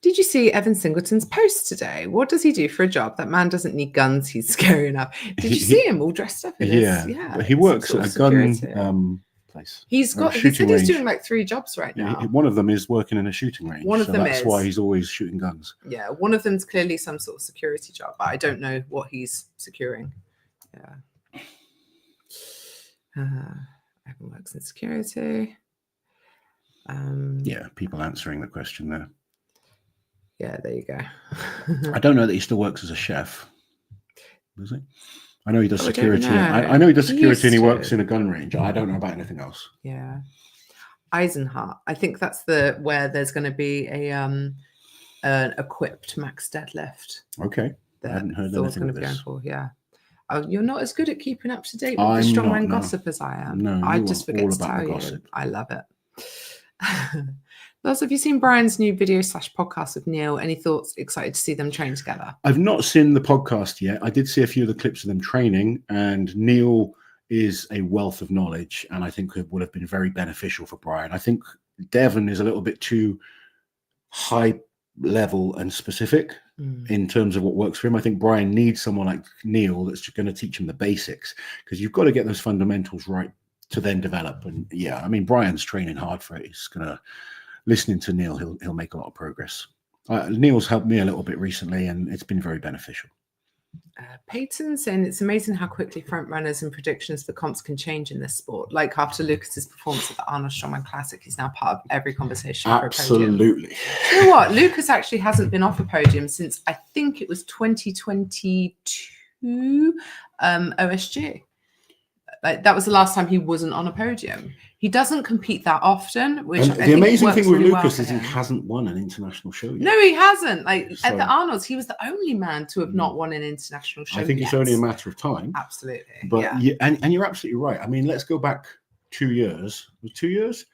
Did you see Evan Singleton's post today? What does he do for a job? That man doesn't need guns. He's scary enough. Did you see him all dressed up in this? Yeah. But he works at a gun place. He said he's doing like 3 jobs right now. One of them is working in a shooting range. That's why he's always shooting guns. Yeah, one of them's clearly some sort of security job, but I don't know what he's securing. Yeah. Evan works in security. People answering the question there. Yeah, there you go. I don't know that he still works as a chef. Does he? I know he does security. I know he does security and he works in a gun range. I don't know about anything else. Yeah. Eisenhart. I think that's where there's going to be an equipped max deadlift. Okay. I hadn't heard anything of this. Yeah. You're not as good at keeping up to date with the strongman gossip as I am. No, I just forget to tell you. I love it. Loz, have you seen Brian's new video / podcast with Neil? Any thoughts? Excited to see them train together? I've not seen the podcast yet. I did see a few of the clips of them training, and Neil is a wealth of knowledge, and I think it would have been very beneficial for Brian. I think Devon is a little bit too high level and specific in terms of what works for him. I think Brian needs someone like Neil that's going to teach him the basics, because you've got to get those fundamentals right to then develop. And yeah, I mean, Brian's training hard for it. He's gonna listening to Neil. He'll make a lot of progress. Neil's helped me a little bit recently, and it's been very beneficial. Peyton saying it's amazing how quickly front runners and predictions for comps can change in this sport. Like after Lucas's performance at the Arnold Strongman Classic, he's now part of every conversation. Absolutely. You know what? Lucas actually hasn't been off a podium since I think it was 2022 OSG. Like that was the last time he wasn't on a podium. He doesn't compete that often. Which the amazing thing with Lucas is he hasn't won an international show yet. No, he hasn't. Like at the Arnolds, he was the only man to have not won an international show. I think it's only a matter of time. Absolutely. But and you're absolutely right. I mean, let's go back 2 years. It was 2 years?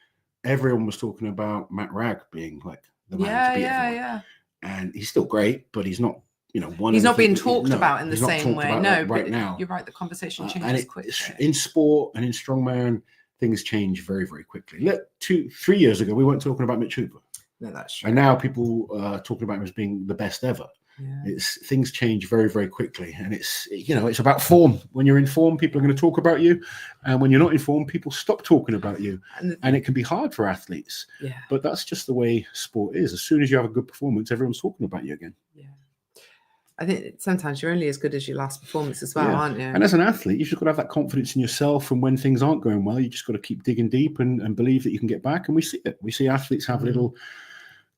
Everyone was talking about Matt Ragg being like the man to beat everyone. And he's still great, but he's not. He's not being talked about in the same way. No, right now. You're right. The conversation changes quickly. In sport and in strongman, things change very, very quickly. 3 years ago, we weren't talking about Mitch Hooper. No, that's true. And now people are talking about him as being the best ever. Yeah. Things change very, very quickly, and it's about form. When you're in form, people are going to talk about you, and when you're not in form, people stop talking about you, and it can be hard for athletes. Yeah. But that's just the way sport is. As soon as you have a good performance, everyone's talking about you again. Yeah. I think sometimes you're only as good as your last performance as well, aren't you? And as an athlete, you've just got to have that confidence in yourself. And when things aren't going well, you just got to keep digging deep and believe that you can get back. And we see it. We see athletes have little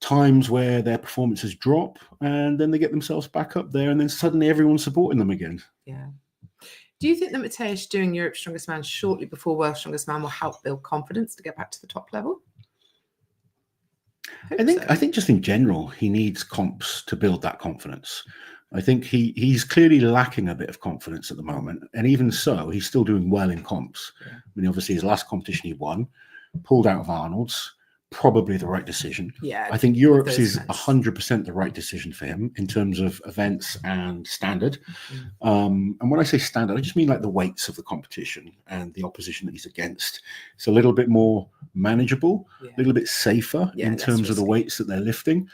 times where their performances drop, and then they get themselves back up there, and then suddenly everyone's supporting them again. Yeah. Do you think that Mateusz doing Europe's Strongest Man shortly before World's Strongest Man will help build confidence to get back to the top level? I think just in general, he needs comps to build that confidence. I think he's clearly lacking a bit of confidence at the moment. And even so, he's still doing well in comps. Yeah. I mean, obviously, his last competition he won, pulled out of Arnold's, probably the right decision. Yeah. I think Europe's is 100% the right decision for him in terms of events and standard. And when I say standard, I just mean like the weights of the competition and the opposition that he's against. It's a little bit more manageable, a little bit safer in terms of the weights that they're lifting.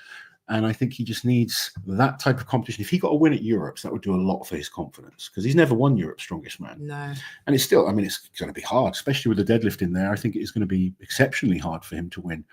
And I think he just needs that type of competition. If he got a win at Europe's, that would do a lot for his confidence, because he's never won Europe's Strongest Man. No. And it's still, I mean, it's going to be hard, especially with the deadlift in there. I think it is going to be exceptionally hard for him to win.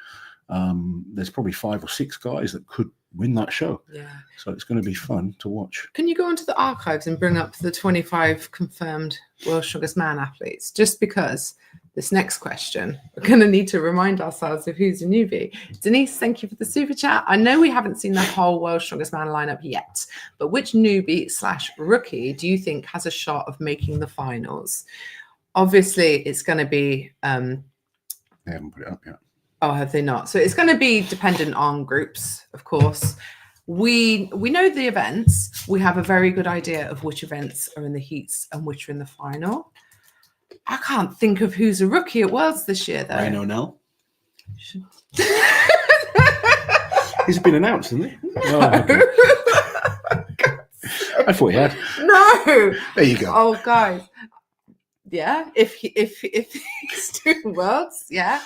There's probably 5 or 6 guys that could win that show. Yeah. So it's going to be fun to watch. Can you go into the archives and bring up the 25 confirmed World's Strongest Man athletes? Just because this next question, we're going to need to remind ourselves of who's a newbie. Denise, thank you for the super chat. I know we haven't seen the whole World's Strongest Man lineup yet, but which newbie/rookie do you think has a shot of making the finals? Obviously, it's going to be... They haven't put it up yet. Oh, have they not? So it's going to be dependent on groups, of course. We know the events. We have a very good idea of which events are in the heats and which are in the final. I can't think of who's a rookie at Worlds this year, though. Rauno Heinla. He's been announced, hasn't he? No. Oh, okay. I thought he had. No. There you go. Oh, guys. Yeah, if he's doing Worlds, yeah.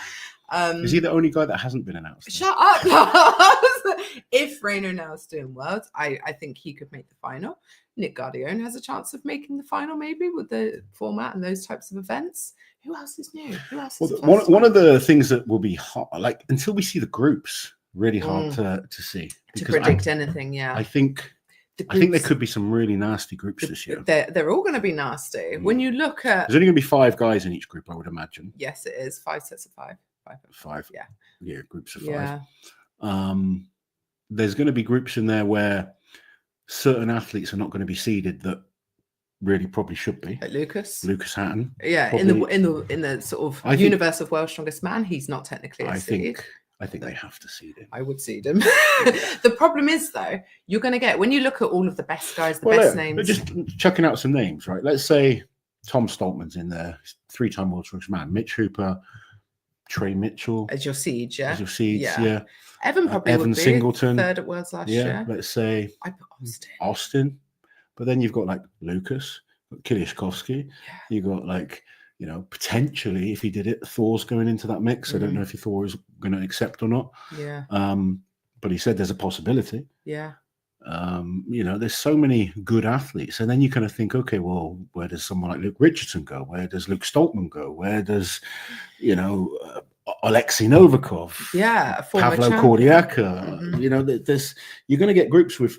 Is he the only guy that hasn't been announced? Shut up, Lars. If Rauno Heinla's doing Worlds, I think he could make the final. Nick Guardione has a chance of making the final, maybe, with the format and those types of events. Who else is new? Who else is one of the things that will be hard, like until we see the groups, really hard to see. To predict anything, yeah. I think there could be some really nasty groups this year. They're all going to be nasty. When you look at... There's only going to be 5 guys in each group, I would imagine. Yes, it is. 5 sets of 5. 5. Yeah, groups of 5. Yeah. There's going to be groups in there where certain athletes are not going to be seeded that really probably should be. Like Lucas Hatton. Yeah, probably, in the sort of universe of World's Strongest Man, he's not technically a seed. I think they have to seed him. I would seed him. The problem is, though, you're going to get, when you look at all of the best guys, best names. Just chucking out some names, right? Let's say Tom Stoltman's in there, 3-time World's Strongest Man. Mitch Hooper, Trey Mitchell. As your seed, yeah. As your seeds, yeah. Evan probably Evan would be Singleton. 3rd at Worlds last year. Let's say I put Austin. But then you've got like Lucas, Kiliashkovsky. You've got like, potentially, if he did it, Thor's going into that mix. I don't know if Thor is going to accept or not. Yeah. But he said there's a possibility. Yeah. There's so many good athletes, and then you kind of think, okay, well, where does someone like Luke Richardson go? Where does Luke Stoltman go? Where does Alexei Novikov, Pavlo Kordiaka? There's you're going to get groups with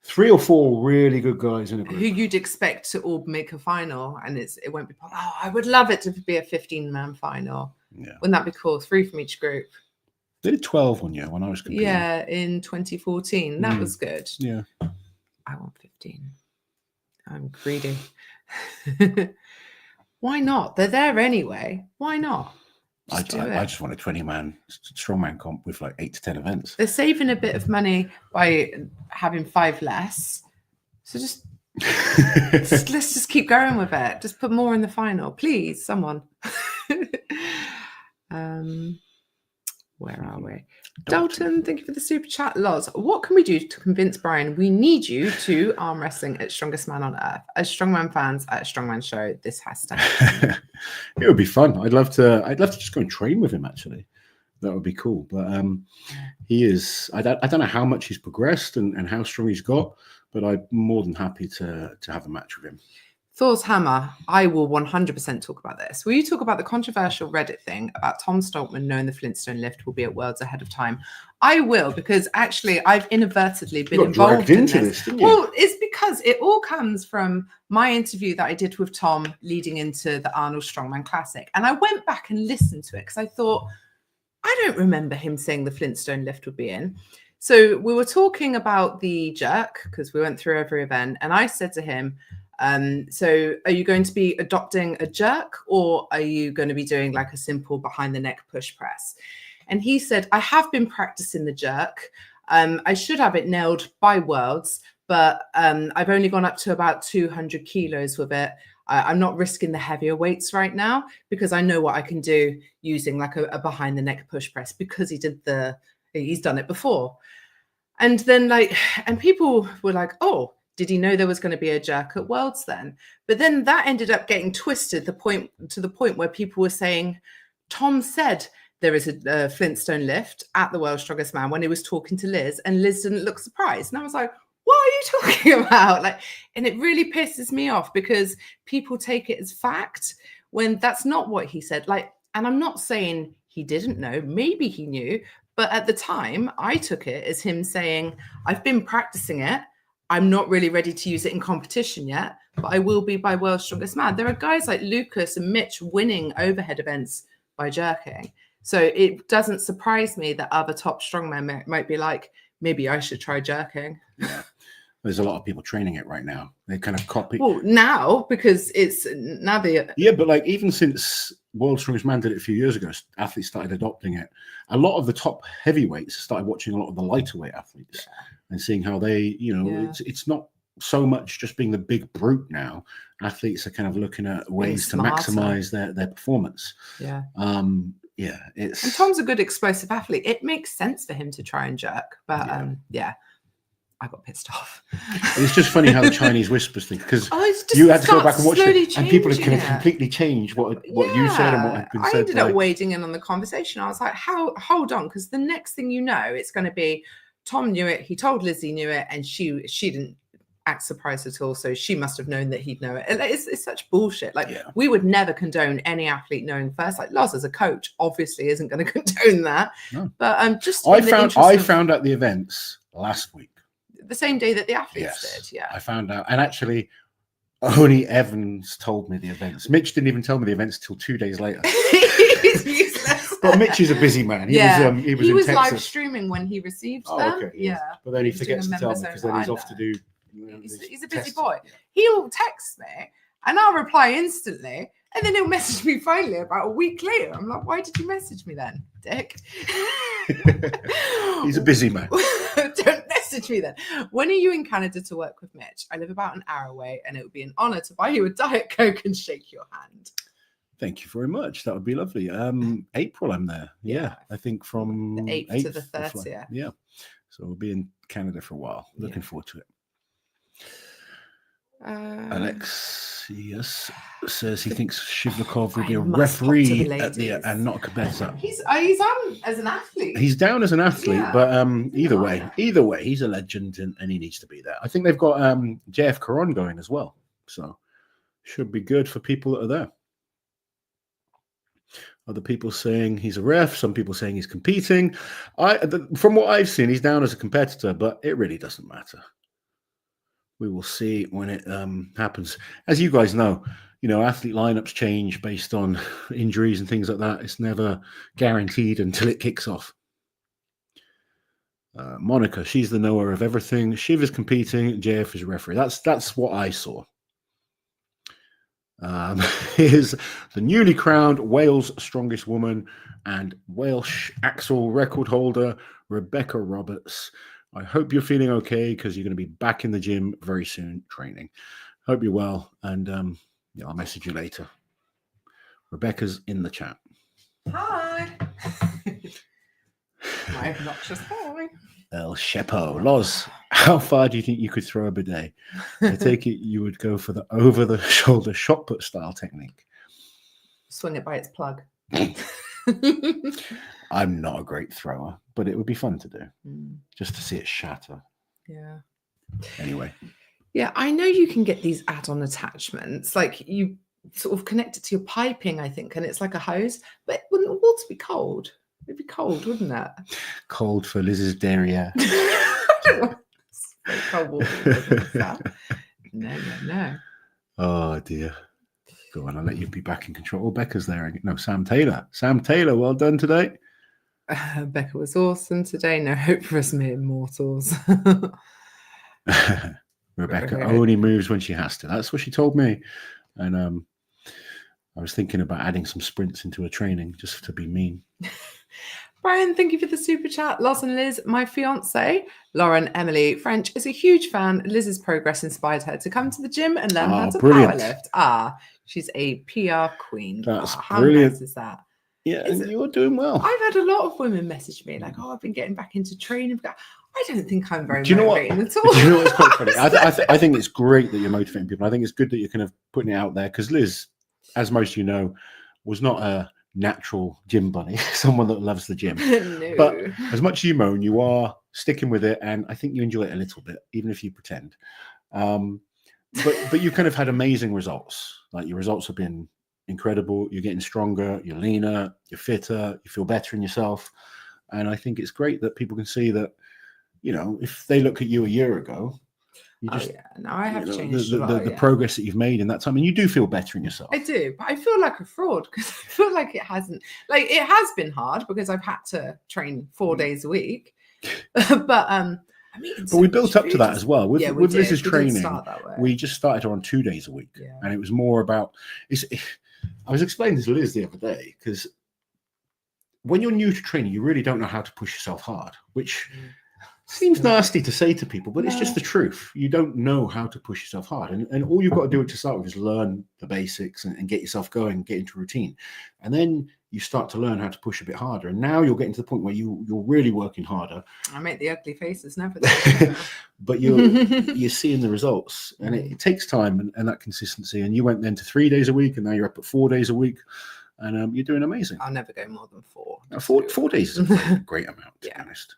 3 or 4 really good guys in a group who you'd expect to all make a final, and it won't be. Oh, I would love it to be a 15-man final. Yeah, wouldn't that be cool? 3 from each group. They did 12 one year when I was competing. Yeah, in 2014. That was good. Yeah. I want 15. I'm greedy. Why not? They're there anyway. Why not? I just want a 20-man strongman comp with like 8 to 10 events. They're saving a bit of money by having 5 less. So let's just keep going with it. Just put more in the final, please, someone. Where are we? Dalton, thank you for the super chat. Loz, what can we do to convince Brian we need you to arm wrestling at Strongest Man on Earth? As Strongman fans at a Strongman show, this has to happen. It would be fun. I'd love to just go and train with him, actually. That would be cool. But he is, I don't know how much he's progressed and how strong he's got, but I'm more than happy to have a match with him. Thor's Hammer, I will 100% talk about this. Will you talk about the controversial Reddit thing about Tom Stoltman knowing the Flintstone lift will be at Worlds ahead of time? I will, because actually I've inadvertently been involved in this. Well, it's because it all comes from my interview that I did with Tom leading into the Arnold Strongman Classic. And I went back and listened to it because I thought, I don't remember him saying the Flintstone lift would be in. So we were talking about the jerk because we went through every event. And I said to him, so are you going to be adopting a jerk, or are you going to be doing like a simple behind the neck push press? And he said, I have been practicing the jerk. I should have it nailed by Worlds, but I've only gone up to about 200 kilos with it. I'm not risking the heavier weights right now because I know what I can do using like a behind the neck push press, because he's done it before. And then and people were like, oh, did he know there was going to be a jerk at Worlds then? But then that ended up getting twisted to the point where people were saying, Tom said there is a Flintstone lift at the World's Strongest Man when he was talking to Liz, and Liz didn't look surprised. And I was like, what are you talking about? And it really pisses me off because people take it as fact when that's not what he said. And I'm not saying he didn't know, maybe he knew, but at the time I took it as him saying, I've been practicing it. I'm not really ready to use it in competition yet, but I will be by World's Strongest Man. There are guys like Lucas and Mitch winning overhead events by jerking. So it doesn't surprise me that other top strongmen might be like, maybe I should try jerking. Yeah. There's a lot of people training it right now. They kind of copy. Well, now, because it's now the... Yeah, but even since World's Strongest Man did it a few years ago, athletes started adopting it. A lot of the top heavyweights started watching a lot of the lighter weight athletes and seeing how they, it's not so much just being the big brute now. Athletes are kind of looking at ways to maximize their performance. Yeah. And Tom's a good explosive athlete. It makes sense for him to try and jerk, but I got pissed off. It's just funny how the Chinese whispers think, because you had to go back and watch it, and people can completely change what you said and what had been said. I ended up wading in on the conversation. I was like, hold on, because the next thing you know, it's going to be Tom knew it. He told Liz he knew it, and she didn't act surprised at all. So she must have known that he'd know it. It's such bullshit. We would never condone any athlete knowing first. Loz as a coach obviously isn't going to condone that. No. But I found out the events last week. The same day that the athletes did. Yeah, I found out, and actually only Evans told me the events. Mitch didn't even tell me the events till 2 days later. He's useless. But Mitch is a busy man. He was in live streaming when he received them. Okay, yeah. But then he forgets to tell me because then he's off to do. He's a busy boy. He'll text me and I'll reply instantly, and then he'll message me finally about a week later. I'm like, why did you message me then, dick? He's a busy man. Don't message me then. When are you in Canada to work with Mitch? I live about an hour away, and it would be an honor to buy you a Diet Coke and shake your hand. Thank you very much. That would be lovely. April, I'm there. Yeah, I think from the 8th to the 30th. Yeah. So we'll be in Canada for a while. Looking forward to it. Alex, CS says he thinks Shivlikov will be a Brian must pop to the referee ladies. and not a competitor. He's on as an athlete. He's down as an athlete, Yeah. but either way, he's a legend and he needs to be there. I think they've got JF Caron going as well, so should be good for people that are there. Other people saying he's a ref, some people saying he's competing. From what I've seen, he's down as a competitor, but it really doesn't matter. We will see when it happens. As you guys know, athlete lineups change based on injuries and things like that. It's never guaranteed until it kicks off. Monica, she's the knower of everything. Shiv is competing. JF is a referee. That's what I saw. Here's the newly crowned Wales strongest woman and Welsh axle record holder, Rebecca Roberts. I hope you're feeling okay because you're going to be back in the gym very soon training. Hope you're well, and I'll message you later. Rebecca's in the chat. Hi. My obnoxious hi. El Shepo. Loz, how far do you think you could throw a bidet? I take it you would go for the over-the-shoulder shot put style technique. Swing it by its plug. I'm not a great thrower, but it would be fun to do, just to see it shatter. Yeah. Anyway. Yeah, I know you can get these add-on attachments. Like you sort of connect it to your piping, I think, and it's like a hose. But wouldn't the water be cold? It'd be cold, wouldn't it? Cold for Liz's derriere. Cold water. No. Oh dear. Go on, I'll let you be back in control. Oh, Becca's there. No, Sam Taylor. Sam Taylor, well done today. Becca was awesome today. No hope for us mere mortals. Rebecca only moves when she has to. That's what she told me. And I was thinking about adding some sprints into her training just to be mean. Brian, thank you for the super chat. Loz and Liz, my fiance, Lauren Emily French, is a huge fan. Liz's progress inspired her to come to the gym and learn how to powerlift. She's a PR queen. That's how brilliant. nice is that? Yeah, and you're doing well. I've had a lot of women message me like, I've been getting back into training. I don't think I'm very motivating at all. Do you know what's quite funny? I think it's great that you're motivating people. I think it's good that you're kind of putting it out there because Liz, as most of you know, was not a natural gym bunny, someone that loves the gym. No. But as much as you moan, you are sticking with it, and I think you enjoy it a little bit, even if you pretend. But you kind of had amazing results. Like your results have been incredible. You're getting stronger, you're leaner, you're fitter, you feel better in yourself. And I think it's great that people can see that, if they look at you a year ago, I have changed the progress that you've made in that time, and you do feel better in yourself. I do, but I feel like a fraud because I feel like it hasn't. Like it has been hard because I've had to train 4 days a week, but we built up to that as well with Liz's training. We just started her on 2 days a week, and it was more about. I was explaining this to Liz the other day because when you're new to training, you really don't know how to push yourself hard, which. Seems nasty to say to people, but it's just the truth. You don't know how to push yourself hard. And all you've got to do to start with is learn the basics and get yourself going, get into routine. And then you start to learn how to push a bit harder. And now you're getting to the point where you're really working harder. I make the ugly faces and everything. But you're seeing the results. And it takes time and that consistency. And you went then to 3 days a week, and now you're up at 4 days a week. And you're doing amazing. I'll never go more than 4. 4 days is a great amount, to be honest.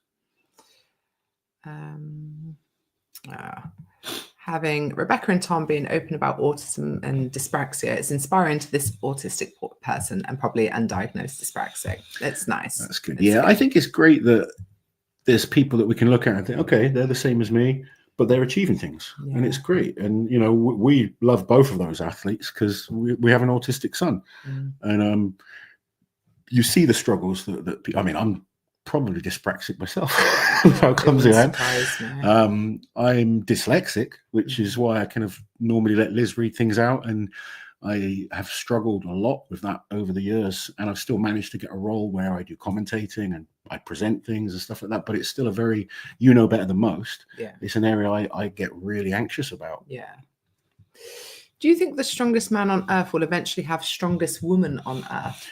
Having Rebecca and Tom being open about autism and dyspraxia is inspiring to this autistic person and probably undiagnosed dyspraxic. It's nice. That's good. I think it's great that there's people that we can look at and think, okay, they're the same as me, but they're achieving things, and it's great. And we love both of those athletes because we have an autistic son, and you see the struggles that I'm probably dyspraxic myself. How clumsy I am. I'm dyslexic, which is why I kind of normally let Liz read things out, and I have struggled a lot with that over the years, and I've still managed to get a role where I do commentating and I present things and stuff like that, but it's still a very better than most. It's an area I get really anxious about. Do you think the strongest man on earth will eventually have strongest woman on earth?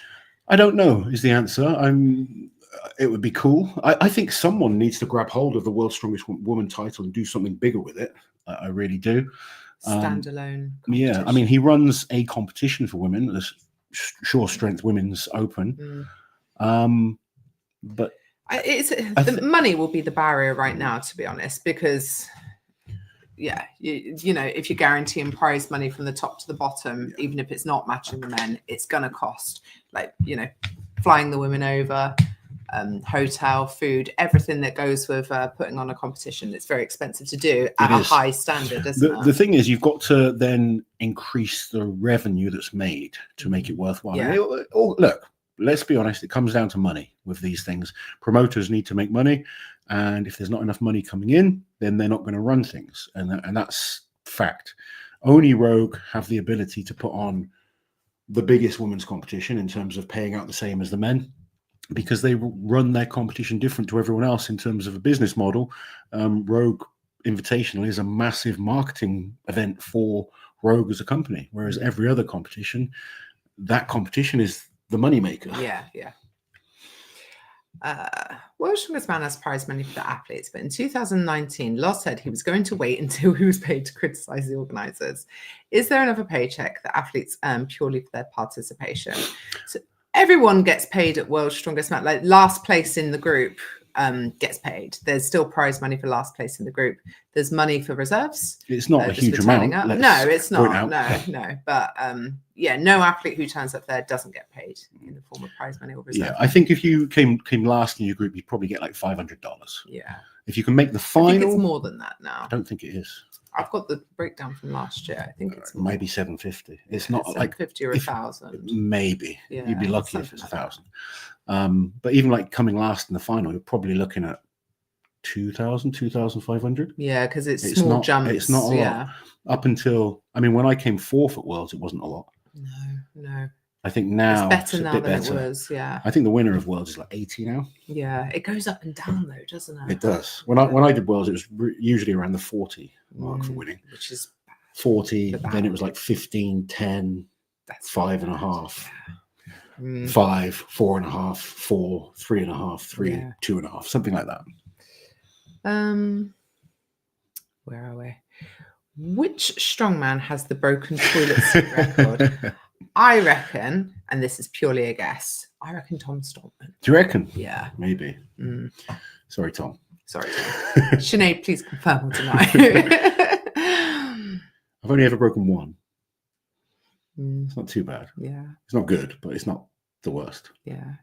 I don't know is the answer. It would be cool. I think someone needs to grab hold of the world's strongest woman title and do something bigger with it. I really do. Standalone. Yeah, I mean, he runs a competition for women, the Shore Strength Women's Open. But the money will be the barrier right now, to be honest, because you know, if you're guaranteeing prize money from the top to the bottom, even if it's not matching the men, it's gonna cost, like, you know, flying the women over, hotel, food, everything that goes with putting on a competition. It's very expensive to do at a high standard, isn't it? The thing is, you've got to then increase the revenue that's made to make it worthwhile. Yeah. Look, let's be honest, it comes down to money with these things. Promoters need to make money, and if there's not enough money coming in, then they're not going to run things, and that's fact. Only Rogue have the ability to put on the biggest women's competition in terms of paying out the same as the men, because they run their competition different to everyone else in terms of a business model. Rogue Invitational is a massive marketing event for Rogue as a company, whereas every other competition, that competition is the moneymaker. Yeah. World's Strongest Man has prize money for the athletes, but in 2019, Loz said he was going to wait until he was paid to criticize the organizers. Is there another paycheck that athletes earn purely for their participation? So everyone gets paid at World's Strongest Man. Like, last place in the group gets paid. There's still prize money for last place in the group. There's money for reserves. It's not a huge amount. No, it's not. No. But no athlete who turns up there doesn't get paid in the form of prize money or reserve. Yeah, I think if you came last in your group, you'd probably get like $500. Yeah. If you can make the final, I think it's more than that now. I don't think it is. I've got the breakdown from last year. I think it's maybe 750. It's not like 750 or 1,000. Maybe. Yeah, you'd be lucky if it's 1,000. But even like coming last in the final, you're probably looking at 2,000, 2,500. Yeah, because it's small jumps. It's not a lot. Up until, I mean, when I came fourth at Worlds, it wasn't a lot. No. I think now it's better now than it was. Yeah. I think the winner of Worlds is like 80 now. Yeah, it goes up and down though, doesn't it? It does. When I did Worlds, it was usually around the 40 mark for winning, which is 40. Then it was like 15, 10, 5.5, 5, 4.5, 4, 3.5, 3, 2.5, something like that. Where are we? Which strongman has the broken toilet seat record? I reckon, and this is purely a guess, I reckon Tom Stoltman. Do you reckon? Yeah. Maybe. Sorry, Tom. Sinead, please confirm or deny. I've only ever broken one. It's not too bad. Yeah. It's not good, but it's not the worst. Yeah.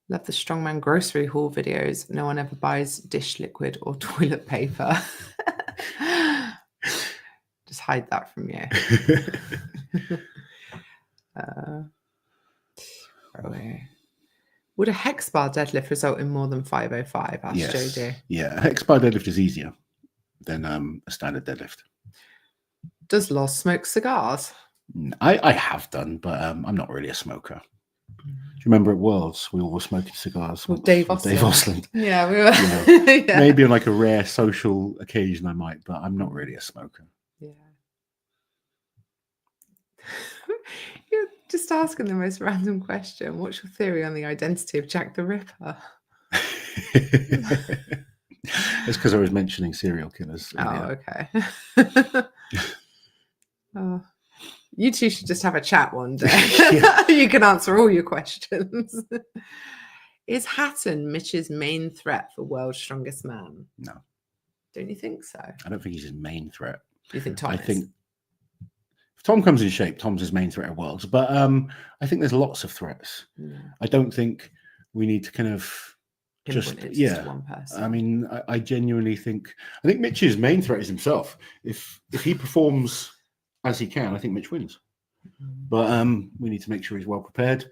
Love the Strongman grocery haul videos. No one ever buys dish liquid or toilet paper. Just hide that from you. Would a hex bar deadlift result in more than 505? Asked JD. Yeah, a hex bar deadlift is easier than a standard deadlift. Does Loz smoke cigars? I have done, but I'm not really a smoker. Do you remember at Worlds we all were smoking cigars? With Dave Osland. Yeah, we were. Maybe on like a rare social occasion I might, but I'm not really a smoker. Yeah. You're just asking the most random question. What's your theory on the identity of Jack the Ripper? It's because I was mentioning serial killers. Okay. You two should just have a chat one day. You can answer all your questions. Is Hatton Mitch's main threat for World's Strongest Man? No. Don't you think so? I don't think he's his main threat. Do you think Tom is? Think if Tom comes in shape, Tom's his main threat at Worlds. But I think there's lots of threats. Yeah. I don't think we need to kind of just one person. I mean, I genuinely think Mitch's main threat is himself. If he performs as he can, I think Mitch wins. But we need to make sure he's well prepared.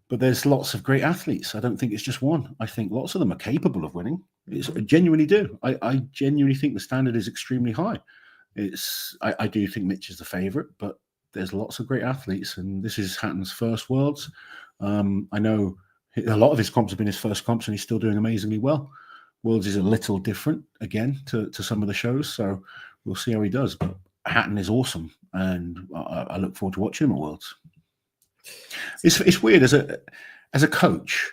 But there's lots of great athletes. I don't think it's just one. I think lots of them are capable of winning. I genuinely do. I genuinely think the standard is extremely high. I do think Mitch is the favourite, but there's lots of great athletes, and this is Hatton's first Worlds. I know a lot of his comps have been his first comps, and he's still doing amazingly well. Worlds is a little different, again, to some of the shows, so we'll see how he does. But Hatton is awesome, and I look forward to watching him at Worlds. It's weird as a coach.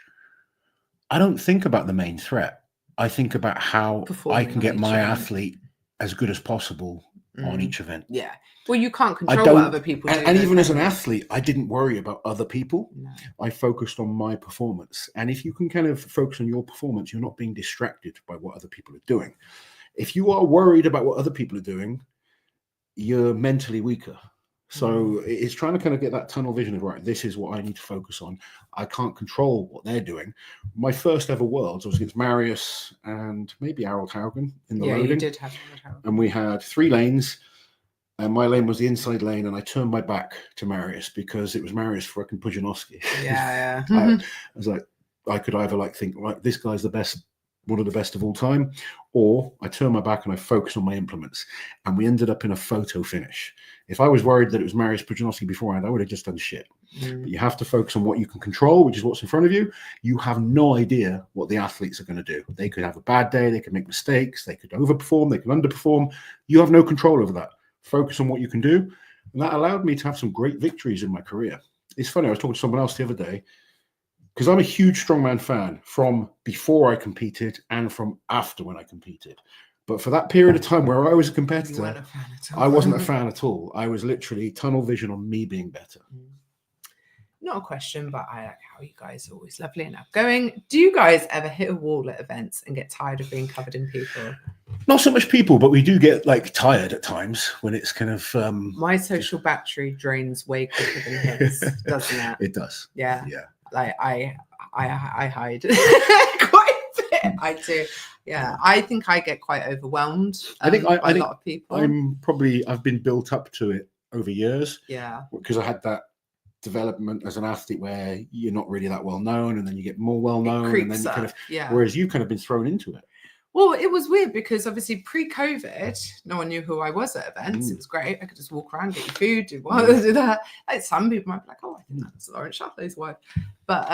I don't think about the main threat. I think about how I can get my event. athlete as good as possible on each event. Yeah. Well, you can't control what other people do. And even as an athlete, I didn't worry about other people. No. I focused on my performance. And if you can kind of focus on your performance, you're not being distracted by what other people are doing. If you are worried about what other people are doing, you're mentally weaker. So it's trying to kind of get that tunnel vision of, right, this is what I need to focus on. I can't control what they're doing. My first ever Worlds, I was against Marius and maybe Harold Haugen in the loading. Yeah, you did have Harold. And we had 3 lanes. And my lane was the inside lane, and I turned my back to Marius because it was Marius fucking Pujanowski. Yeah. I was like, I could either think, right, this guy's the best, one of the best of all time, or I turn my back and I focus on my implements. And we ended up in a photo finish. If I was worried that it was Marius Pujanowski beforehand, I would have just done shit. But you have to focus on what you can control, which is what's in front of you. You have no idea what the athletes are going to do. They could have a bad day. They could make mistakes. They could overperform. They could underperform. You have no control over that. Focus on what you can do. And that allowed me to have some great victories in my career. It's funny, I was talking to someone else the other day, because I'm a huge strongman fan from before I competed and from after when I competed. But for that period of time where I was a competitor, I wasn't a fan at all. I was literally tunnel vision on me being better. Not a question, but I like how you guys are always lovely and outgoing. Do you guys ever hit a wall at events and get tired of being covered in people? Not so much people, but we do get tired at times when it's kind of my social battery drains way quicker than his, doesn't it? It does. Yeah. Yeah. I hide quite a bit. I do. Yeah. I think I get quite overwhelmed. I think by a lot of people. I've been built up to it over years. Yeah. Because I had that development as an athlete where you're not really that well known, and then you get more well known, and then you kind of, whereas you've kind of been thrown into it. Well, it was weird because obviously pre-COVID, no one knew who I was at events. It was great. I could just walk around, get your food, do what, do that. Like some people might be like, oh, I think that's Laurence Shahlei's wife. But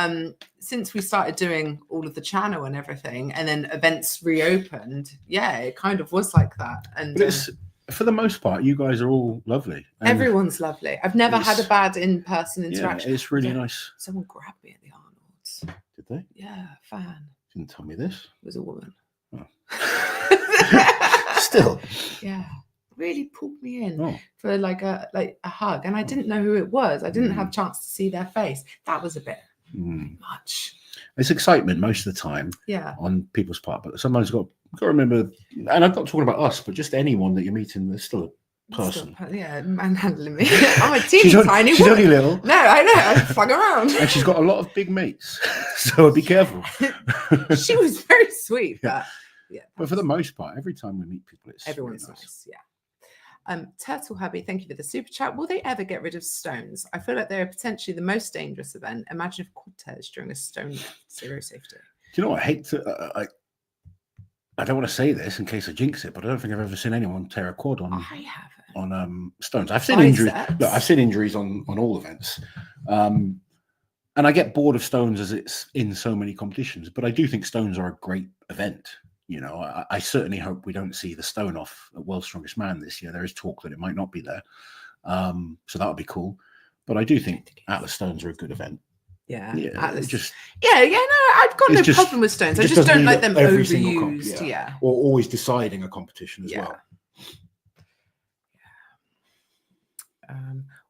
since we started doing all of the channel and everything, and then events reopened, it kind of was like that. And but it's, for the most part, you guys are all lovely. Everyone's lovely. I've never had a bad in-person interaction. Yeah, it's really nice. Someone grabbed me at the Arnold's. Did they? Yeah, a fan. Didn't tell me this. It was a woman. Oh. Still. Yeah. Really pulled me in for a hug. And I didn't know who it was. I didn't have a chance to see their face. That was a bit much. It's excitement most of the time on people's part, but sometimes you've got to remember, and I'm not talking about us, but just anyone that you're meeting, there's still a person. Manhandling me. I'm a teeny tiny She's only little. No, I know. I flung around. And she's got a lot of big mates, so be careful. She was very sweet, but but for the most part, every time we meet people, it's everyone's really nice. Turtle Hubby, thank you for the super chat. Will they ever get rid of stones? I feel like they're potentially the most dangerous event. Imagine if quad tears during a stone lift. Zero safety. Do you know what? I hate to. I don't want to say this in case I jinx it, but I don't think I've ever seen anyone tear a quad on. I haven't. On stones. I've seen injuries. Look, I've seen injuries on all events. And I get bored of stones as it's in so many competitions, but I do think stones are a great event. You know, I certainly hope we don't see the stone off at World's Strongest Man this year. There is talk that it might not be there. So that would be cool. But I do think Atlas stones are a good event. Yeah. Atlas. I've got no problem with stones. I just don't like them overused. Or always deciding a competition as well.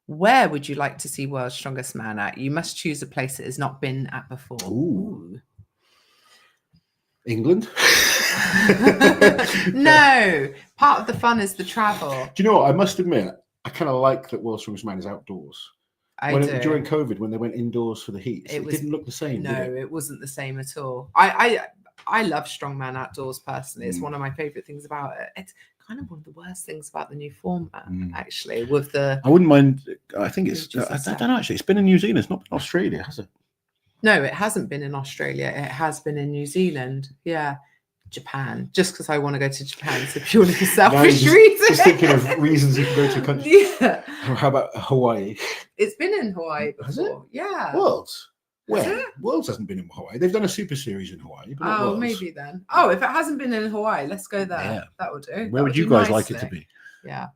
Where would you like to see World's Strongest Man at? You must choose a place that has not been at before. Ooh. England? No. Part of the fun is the travel. Do you know what? I must admit, I kind of like that World's Strongest Man is outdoors. During COVID, when they went indoors for the heats, it didn't look the same. No, it wasn't the same at all. I love Strongman outdoors personally. It's one of my favorite things about it. It's kind of one of the worst things about the new format, actually. With the, I wouldn't mind. I think it's. I don't know. Actually, it's been in New Zealand. It's not been Australia, has it? No, it hasn't been in Australia. It has been in New Zealand. Yeah. Japan, just because I want to go to Japan, so purely for selfish reasons. Just thinking of reasons you can go to a country. Yeah. How about Hawaii? It's been in Hawaii before. Has it? Yeah. Worlds? Where? Worlds hasn't been in Hawaii. They've done a super series in Hawaii. But not Worlds. Maybe then. Oh, if it hasn't been in Hawaii, let's go there. Yeah. That would do. Where would you guys like it to be? Yeah.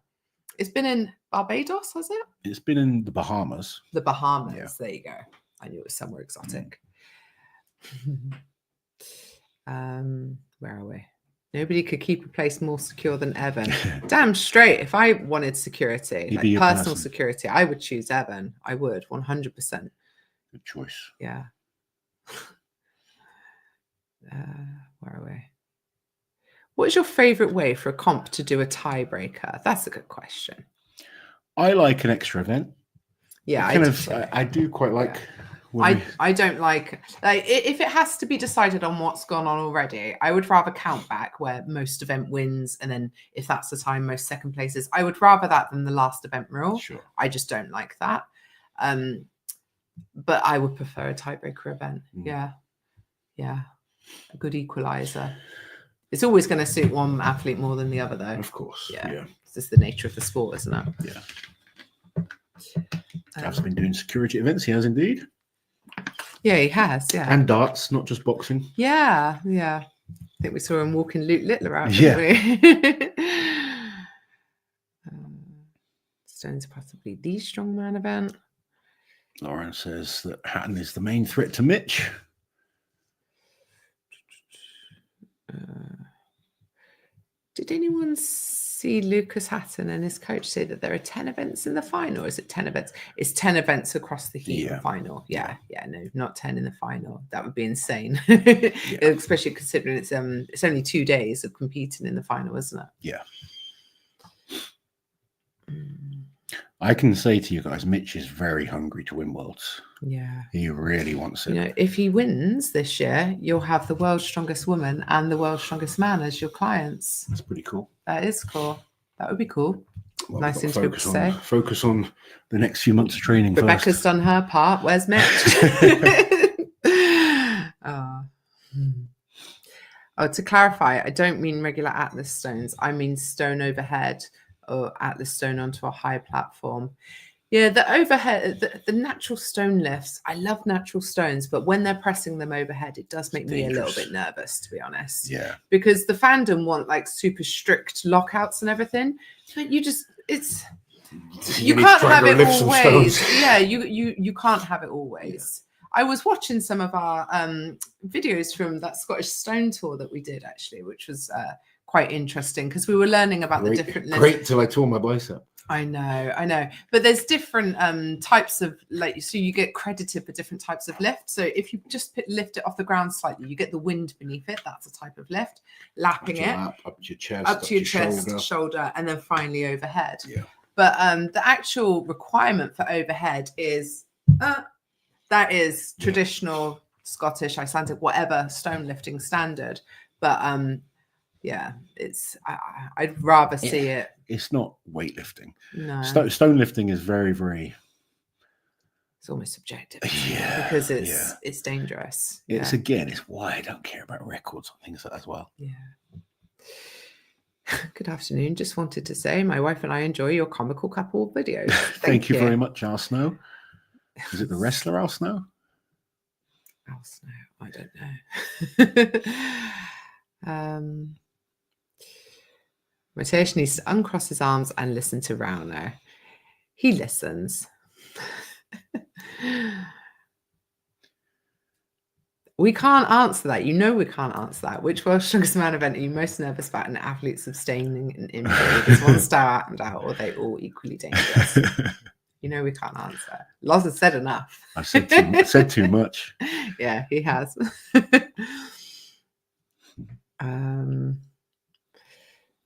It's been in Barbados, has it? It's been in the Bahamas. The Bahamas. Yeah. There you go. I knew it was somewhere exotic. Where are we? Nobody could keep a place more secure than Evan. Damn straight. If I wanted security, He'd like be your personal person. security, I would choose Evan. I would, 100%. Good choice. Yeah. Where are we? What is your favorite way for a comp to do a tiebreaker? That's a good question. I like an extra event. Yeah, I do quite like. I don't like if it has to be decided on what's gone on already. I would rather count back where most event wins, and then if that's the time most second places. I would rather that than the last event rule. Sure. I just don't like that. But I would prefer a tiebreaker event. Yeah, a good equalizer. It's always going to suit one athlete more than the other, though. Of course. Yeah. It's just the nature of the sport, isn't it? Yeah. Gav's been doing security events. He has indeed. Yeah, he has. Yeah. And darts, not just boxing. Yeah. I think we saw him walking Luke Littler out, didn't we? Stone's possibly the strongman event. Lauren says that Hatton is the main threat to Mitch. Did anyone see Lucas Hatton and his coach say that there are 10 events in the final? Or is it 10 events? It's 10 events across the heat final. Yeah, no, not 10 in the final. That would be insane. Especially considering it's only 2 days of competing in the final, isn't it? Yeah. I can say to you guys, Mitch is very hungry to win Worlds. Yeah. He really wants it. You know, if he wins this year, you'll have the world's strongest woman and the world's strongest man as your clients. That's pretty cool. That is cool. That would be cool. Well, nice thing to be able to say. Focus on the next few months of training Rebecca's first. done her part. Where's Mitch? Oh, to clarify, I don't mean regular Atlas stones. I mean stone overhead or Atlas stone onto a high platform. Yeah, the overhead, the natural stone lifts. I love natural stones, but when they're pressing them overhead, it does make me a little bit nervous, to be honest. Yeah. Because the fandom want like super strict lockouts and everything. But you can't have it always. Yeah, you can't have it always. Yeah. I was watching some of our videos from that Scottish Stone tour that we did actually, which was quite interesting because we were learning about the different lifts. Great till I tore my bicep. I know. But there's different types of so you get credited for different types of lift. So if you just lift it off the ground slightly, you get the wind beneath it. That's a type of lift. Lapping it up to your chest, shoulder, and then finally overhead. Yeah. But the actual requirement for overhead is that is traditional Scottish, Icelandic, whatever stone lifting standard. But it's I'd rather see it. It's not weightlifting. No. Stone lifting is very, very. It's almost subjective, because it's dangerous. It's why I don't care about records and things like that as well. Yeah. Good afternoon. Just wanted to say my wife and I enjoy your comical couple videos. Thank you very much, Al Snow. Is it the wrestler Al Snow? Al Snow. I don't know. Mateus needs to uncross his arms and listen to Rauno. He listens. We can't answer that. You know we can't answer that. Which world's strongest man event are you most nervous about an athlete's abstaining and injury? Is one star out, or are they all equally dangerous? You know we can't answer. Loz has said enough. I've said too much. Yeah, he has.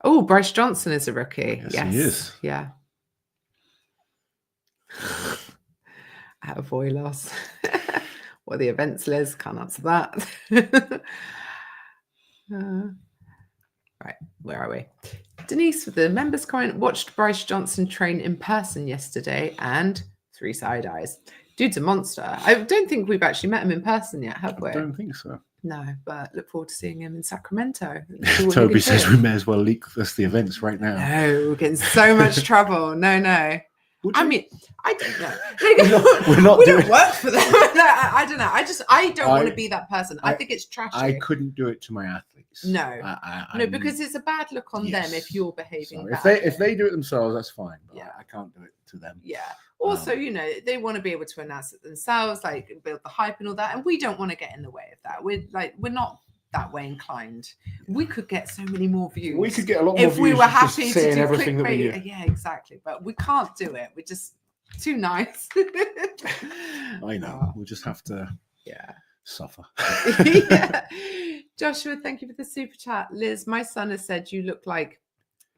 Oh, Bryce Johnson is a rookie. Yes, he is. Yeah. Attaboy, Loz. What are the events, Liz? Can't answer that. Right, where are we? Denise with the members comment, watched Bryce Johnson train in person yesterday and 3 side eyes. Dude's a monster. I don't think we've actually met him in person yet, have we? I don't think so. No, but look forward to seeing him in Sacramento. Toby says we may as well leak us the events right now. No, we're getting so much trouble. No. I mean, I don't know. We don't work for them. I don't know. I don't want to be that person. I think it's trashy. I couldn't do it to my athletes. No, because it's a bad look on them if you're behaving bad. If they do it themselves, that's fine. But I can't do it to them. Yeah. Also, they want to be able to announce it themselves, like build the hype and all that, and we don't want to get in the way of that. We're not that way inclined. We could get so many more views. We could get a lot more if views we were happy to saying do everything that we clickbait. knew. Yeah, exactly. But we can't do it. We're just too nice. I know. We'll just have to suffer. Yeah. Joshua, thank you for the super chat. Liz, my son has said you look like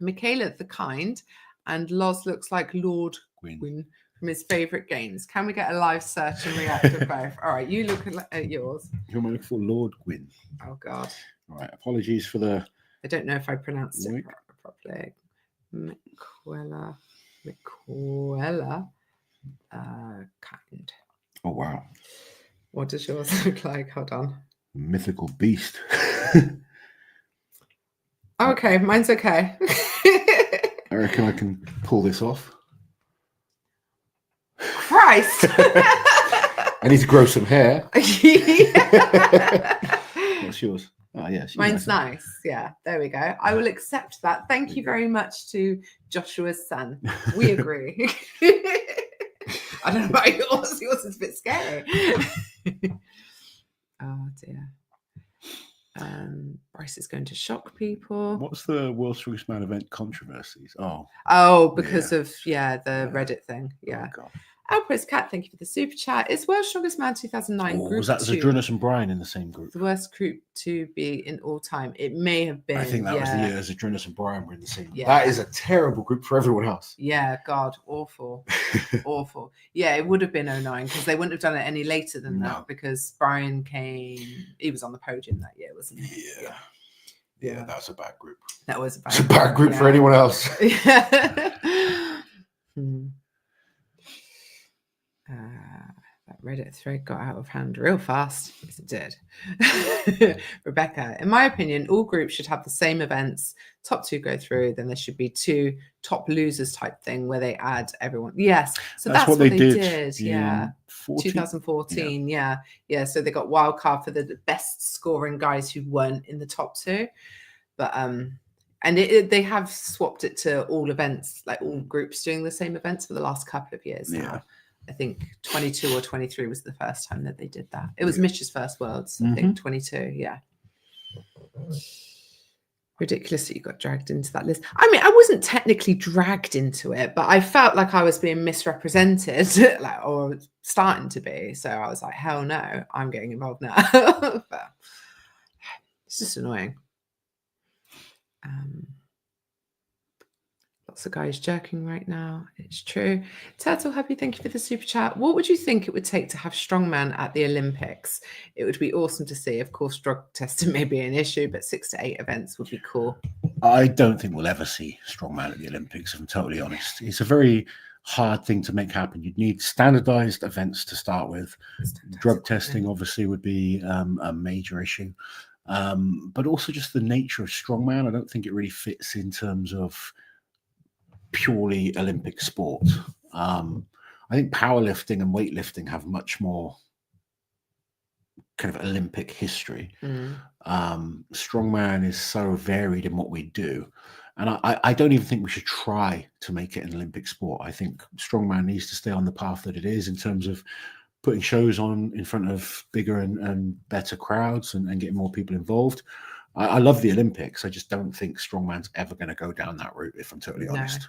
Michaela the Kind, and Loz looks like Lord Gwyn from his favourite games. Can we get a live search and react to both? All right, you look at yours. Who am I looking for? Lord Gwyn. Oh, God. All right, apologies for the... I don't know if I pronounced it properly. Michaela Kind. Oh, wow. What does yours look like? Hold on. Mythical beast. Okay, mine's okay. I reckon I can pull this off. Christ! I need to grow some hair. What's yours? Oh, yeah. Mine's nice. Yeah, there we go. I will accept that. Thank you very much to Joshua's son. We agree. I don't know about yours. Yours is a bit scary. Oh, dear. Bryce is going to shock people. What's the World's Strongest Man event controversies? Because of the Reddit thing. Yeah. Oh, God. Alpris Cat, thank you for the super chat. Is World's Strongest Man 2009 group was that 2 Zadrunas and Brian in the same group? the worst group to be in all time? It may have been. I think that was the year Zadrunas and Brian were in the same group. Yeah. That is a terrible group for everyone else. Yeah, God, awful. Awful. Yeah, it would have been 09 because they wouldn't have done it any later than that because Brian he was on the podium that year, wasn't he? Yeah, that was a bad group. That was a bad It's a bad group for anyone else. Yeah. That Reddit thread got out of hand real fast. Yes, it did. Rebecca, in my opinion, all groups should have the same events. Top 2 go through, then there should be 2 top losers type thing where they add everyone. Yes, so that's what they did. Yeah, 2014. Yeah. So they got wild card for the best scoring guys who weren't in the top 2, but and they have swapped it to all events, like all groups doing the same events for the last couple of years now. I think 22 or 23 was the first time that they did that. It was Mitch's first Worlds, I think 22, yeah. Ridiculous that you got dragged into that list. I mean, I wasn't technically dragged into it, but I felt like I was being misrepresented, or starting to be. So I was like, hell no, I'm getting involved now. But it's just annoying. Lots of guys jerking right now. It's true. Turtle Happy, thank you for the super chat. What would you think it would take to have strongman at the Olympics? It would be awesome to see. Of course, drug testing may be an issue, but 6 to 8 events would be cool. I don't think we'll ever see strongman at the Olympics, if I'm totally honest. It's a very hard thing to make happen. You'd need standardized events to start with. Drug testing obviously would be a major issue. But also just the nature of strongman. I don't think it really fits in terms of purely Olympic sport. I think powerlifting and weightlifting have much more kind of Olympic history. Strongman is so varied in what we do. And I don't even think we should try to make it an Olympic sport. I think strongman needs to stay on the path that it is in terms of putting shows on in front of bigger and better crowds and getting more people involved. I love the Olympics. I just don't think strongman's ever going to go down that route, if I'm totally honest.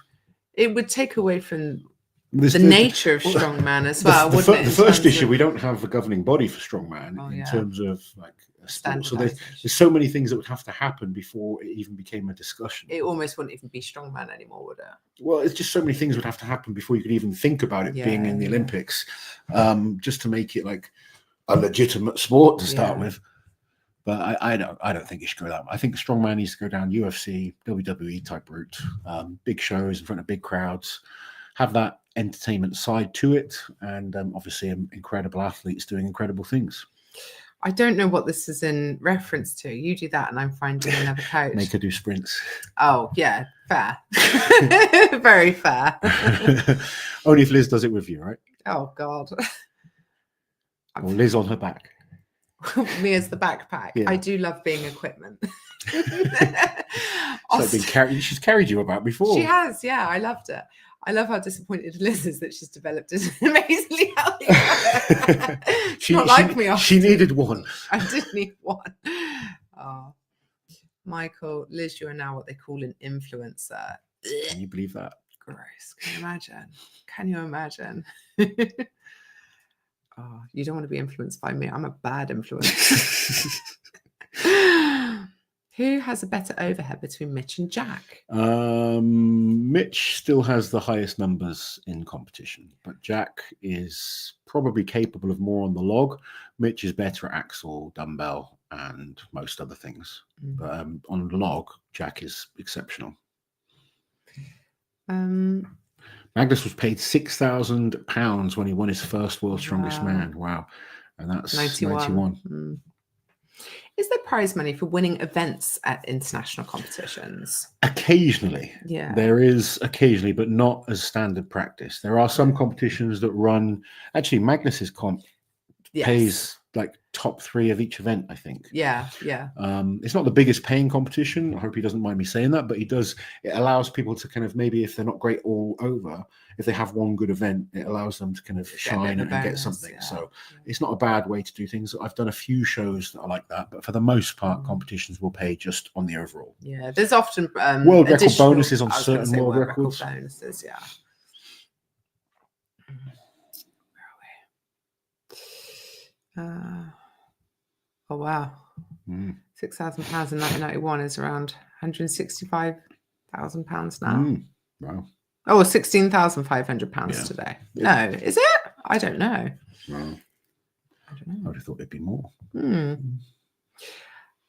It would take away from the nature of strongman as well, wouldn't it? The first issue, we don't have a governing body for strongman in terms of like a sport. So there's so many things that would have to happen before it even became a discussion. It almost wouldn't even be strongman anymore, would it? Well, it's just so many things would have to happen before you could even think about it being in the Olympics, just to make it like a legitimate sport to start with. But I don't think it should go that way. I think strongman needs to go down UFC, WWE type route, big shows in front of big crowds, have that entertainment side to it, and obviously incredible athletes doing incredible things. I don't know what this is in reference to. You do that and I'm finding another coach. Make her do sprints. Oh, yeah, fair. Very fair. Only if Liz does it with you, right? Oh, God. Or Liz on her back. Me as the backpack. Yeah. I do love being equipment. She's carried you about before. She has, yeah. I loved it. I love how disappointed Liz is that she's developed an amazingly healthy. She's not like me. She needed one. I did need one. Oh, Michael, Liz, you are now what they call an influencer. Can you believe that? Gross. Can you imagine? Can you imagine? Oh, you don't want to be influenced by me. I'm a bad influence. Who has a better overhead between Mitch and Jack? Mitch still has the highest numbers in competition, but Jack is probably capable of more on the log. Mitch is better at axle, dumbbell, and most other things. But on the log, Jack is exceptional. Magnus was paid £6,000 when he won his first World's Strongest Man. Wow. And that's 91. Is there prize money for winning events at international competitions? Occasionally. Yeah. There is occasionally, but not as standard practice. There are some competitions that run. Actually, Magnus's comp pays like top 3 of each event, I think. Yeah. It's not the biggest paying competition. I hope he doesn't mind me saying that, but it allows people to kind of, maybe if they're not great all over, if they have one good event, it allows them to kind of shine and get something. Yeah. So it's not a bad way to do things. I've done a few shows that are like that, but for the most part, competitions will pay just on the overall. Yeah, there's often world record bonuses on certain world records. Bonuses, yeah. Oh wow, £6,000 in 1991 is around £165,000 now. Wow. Oh, £16,500 today. No, is it? I don't know. Wow. I don't know. I would have thought it'd be more.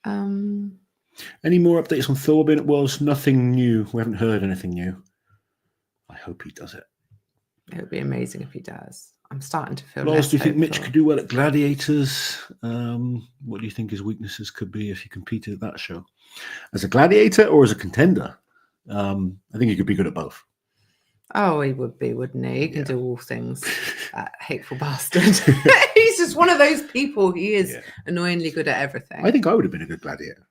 Any more updates on Thorben at Worlds? Nothing new. We haven't heard anything new. I hope he does it. It would be amazing if he does. I'm starting to feel. Loz, do you think Mitch could do well at Gladiators? What do you think his weaknesses could be if he competed at that show? As a gladiator or as a contender? I think he could be good at both. Oh, he would be, wouldn't he? He can do all things. That hateful bastard. He's just one of those people. He is annoyingly good at everything. I think I would have been a good gladiator.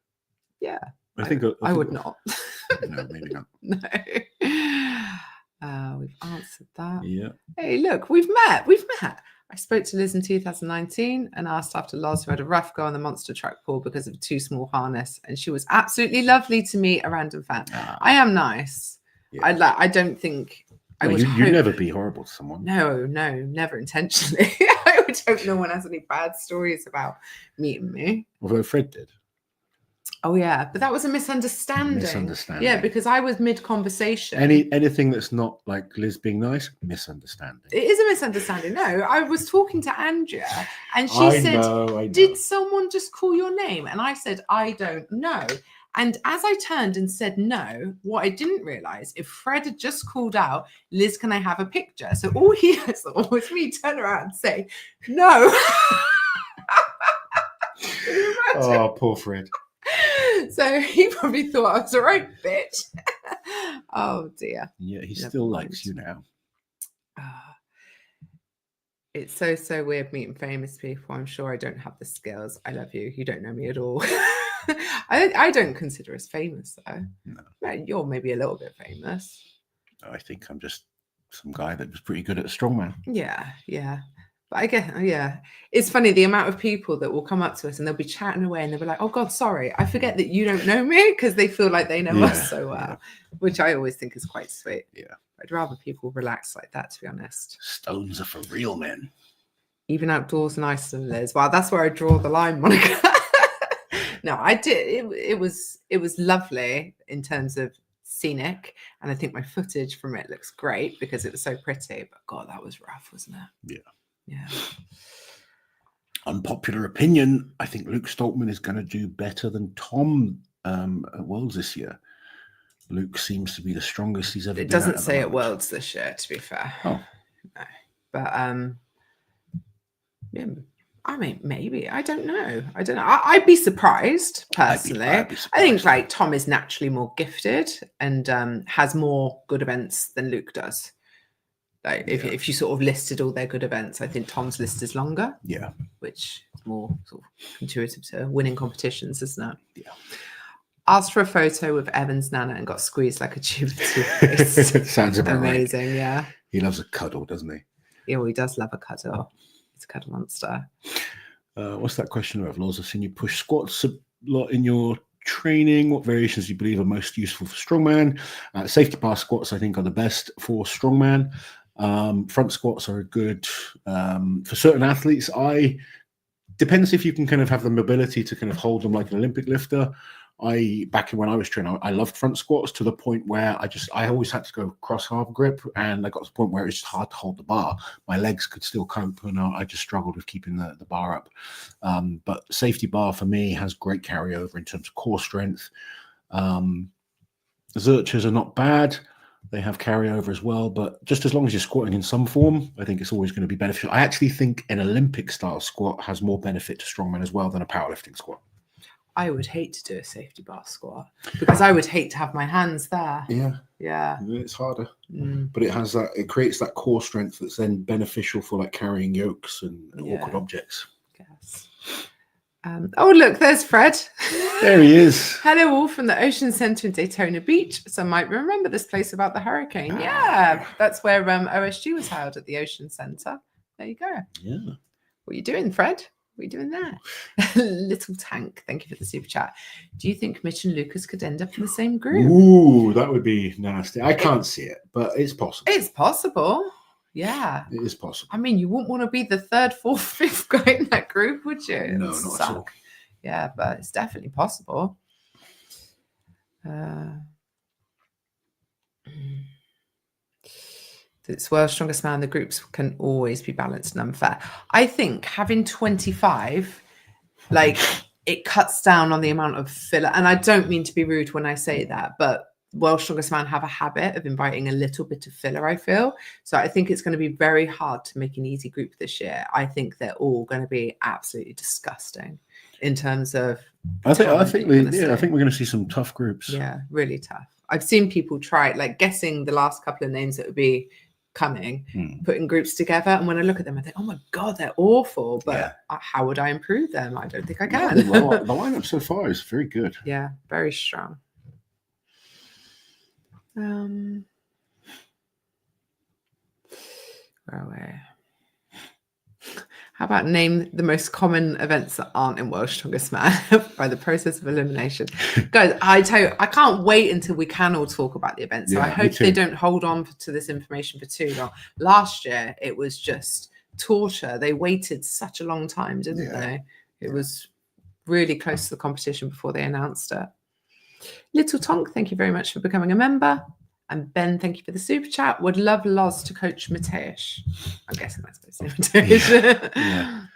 Yeah. I think I would not. No, maybe not. No. We've answered that. Yeah. Hey, look, we've met. I spoke to Liz in 2019 and asked after Loz, who had a rough go on the monster truck pool because of a too small harness, and she was absolutely lovely to meet a random fan. I am nice. Yeah. I don't think I would. You'd never be horrible to someone. No, never intentionally. I would hope no one has any bad stories about meeting me. Although Fred did. Oh yeah, but that was a misunderstanding. Yeah, because I was mid-conversation. Anything that's not like Liz being nice, misunderstanding. It is a misunderstanding. No, I was talking to Andrea, and she said, I know. "Did someone just call your name?" And I said, "I don't know." And as I turned and said no, what I didn't realize, if Fred had just called out, "Liz, can I have a picture?" So all he saw was me turn around and say, "No." Oh, poor Fred. So he probably thought I was a right bitch. Oh dear. Yeah, he still likes you now. It's so weird meeting famous people. I'm sure I don't have the skills. I love you. You don't know me at all. I don't consider us famous though. No, you're maybe a little bit famous. I think I'm just some guy that was pretty good at strongman. Yeah. But I guess, it's funny the amount of people that will come up to us and they'll be chatting away and they'll be like, "Oh God, sorry, I forget that you don't know me," because they feel like they know us so well, which I always think is quite sweet. Yeah, I'd rather people relax like that, to be honest. Stones are for real men. Even outdoors in Iceland, Liz. Well, that's where I draw the line, Monica. No, I did. It was lovely in terms of scenic, and I think my footage from it looks great because it was so pretty. But God, that was rough, wasn't it? Yeah. Unpopular opinion. I think Luke Stoltman is going to do better than Tom at Worlds this year. Luke seems to be the strongest he's ever been. It doesn't say at Worlds this year, to be fair. Oh. No. But I mean, maybe. I don't know. I'd be surprised, personally. I'd be surprised. I think like Tom is naturally more gifted and has more good events than Luke does. Like if you sort of listed all their good events, I think Tom's list is longer. Yeah. Which is more sort of intuitive to winning competitions, isn't it? Yeah. Asked for a photo with Evan's Nana and got squeezed like a tube of toothpaste. Sounds about amazing, right. Yeah. He loves a cuddle, doesn't he? Yeah, he does love a cuddle. He's a cuddle monster. What's that question of Loz? I've seen you push squats lot in your training? What variations do you believe are most useful for strongman? Safety bar squats, I think, are the best for strongman. Front squats are good for certain athletes. Depends if you can kind of have the mobility to kind of hold them like an Olympic lifter. Back when I was training, I loved front squats to the point where I always had to go cross half grip, and I got to the point where it's just hard to hold the bar. My legs could still cope, and I just struggled with keeping the bar up. But safety bar for me has great carryover in terms of core strength. Zerchers are not bad. They have carryover as well, but just as long as you're squatting in some form, I think it's always going to be beneficial. I actually think an Olympic style squat has more benefit to strongman as well than a powerlifting squat. I would hate to do a safety bar squat because I would hate to have my hands there. Yeah, it's harder, but it creates that core strength that's then beneficial for like carrying yokes and awkward objects. Yes. Oh, look, there's Fred. There he is. Hello, all from the Ocean Centre in Daytona Beach. Some might remember this place about the hurricane. Yeah, that's where OSG was held, at the Ocean Centre. There you go. Yeah. What are you doing, Fred? What are you doing there? Little Tank, thank you for the super chat. Do you think Mitch and Lucas could end up in the same group? Ooh, that would be nasty. I can't see it, but it's possible. It's possible. Yeah. It is possible. I mean, you wouldn't want to be the third, fourth, fifth guy in that group, would you? No, not at all. Yeah, but it's definitely possible. It's world's strongest man. The groups can always be balanced and unfair. I think having 25, like, it cuts down on the amount of filler. And I don't mean to be rude when I say that, but world's strongest man have a habit of inviting a little bit of filler, I feel. So I think it's going to be very hard to make an easy group this year. I think they're all going to be absolutely disgusting in terms of. I think we're going to see some tough groups. Yeah, really tough. I've seen people try, like, guessing the last couple of names that would be coming, putting groups together, and when I look at them, I think, oh my god, they're awful. But how would I improve them? I don't think I can. The lineup so far is very good. Yeah, very strong. Where are we? How about name the most common events that aren't in World's Strongest Man by the process of elimination? Guys, I tell you, I can't wait until we can all talk about the events. So I hope they don't hold on to this information for too long. Last year, it was just torture. They waited such a long time, didn't they? It was really close to the competition before they announced it. Little Tonk, thank you very much for becoming a member. And Ben, thank you for the super chat. Would love Loz to coach Mateusz. I'm guessing that's supposed to say Mateusz. Yeah.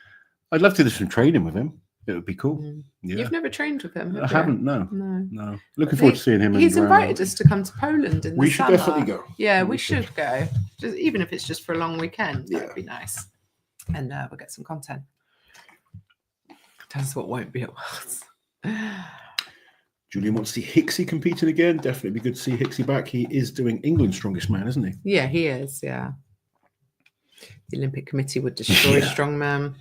I'd love to do some training with him. It would be cool. Yeah. You've never trained with him, have I you? haven't, no. Looking forward to seeing him. He's invited us to come to Poland in the summer. We should definitely go. Yeah, we should go. Just, even if it's just for a long weekend, that would be nice. And we'll get some content. That's what won't be at Worlds. Julian wants to see Hicksy competing again. Definitely be good to see Hicksy back. He is doing England's strongest man, isn't he? Yeah, he is. Yeah. The Olympic Committee would destroy strongman.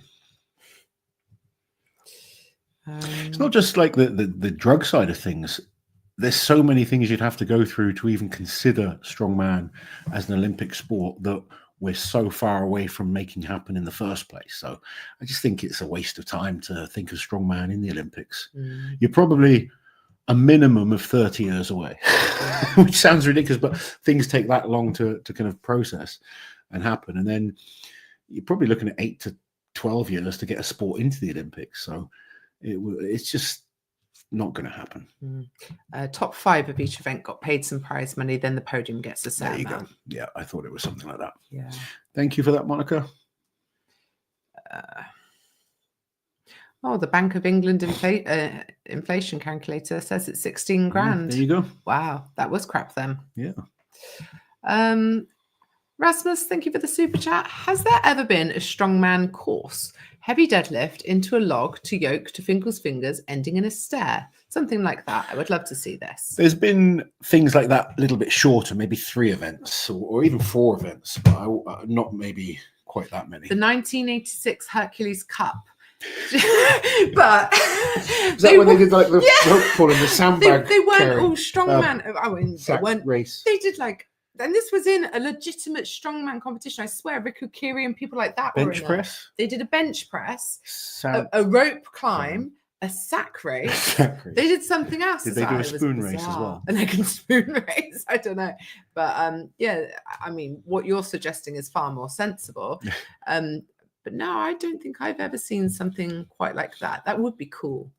It's not just like the drug side of things. There's so many things you'd have to go through to even consider strongman as an Olympic sport that we're so far away from making happen in the first place. So I just think it's a waste of time to think of strongman in the Olympics. You're probably a minimum of 30 years away, which sounds ridiculous, but things take that long to kind of process and happen. And then you're probably looking at 8 to 12 years to get a sport into the Olympics. So it's just not going to happen. Top 5 of each event got paid some prize money, then the podium gets a set. There you go. Yeah, I thought it was something like that. Yeah. Thank you for that, Monica. The Bank of England inflation calculator says it's 16 grand. There you go. Wow, that was crap then. Yeah. Rasmus, thank you for the super chat. Has there ever been a strongman course? Heavy deadlift into a log to yoke to Finkel's fingers, ending in a stair. Something like that. I would love to see this. There's been things like that a little bit shorter, maybe 3 events or even 4 events, but not maybe quite that many. The 1986 Hercules Cup. But is that when they did like the rope pull and the sandbag? They weren't all strongman. They weren't race. They did like, and this was in a legitimate strongman competition. I swear, Riku Kiri and people like that. Bench press. They did a bench press, a rope climb, A sack race? Sack race. They did something else. Did they do a spoon race as well? And they can spoon race. I don't know. But yeah, I mean, what you're suggesting is far more sensible. But no, I don't think I've ever seen something quite like that. That would be cool.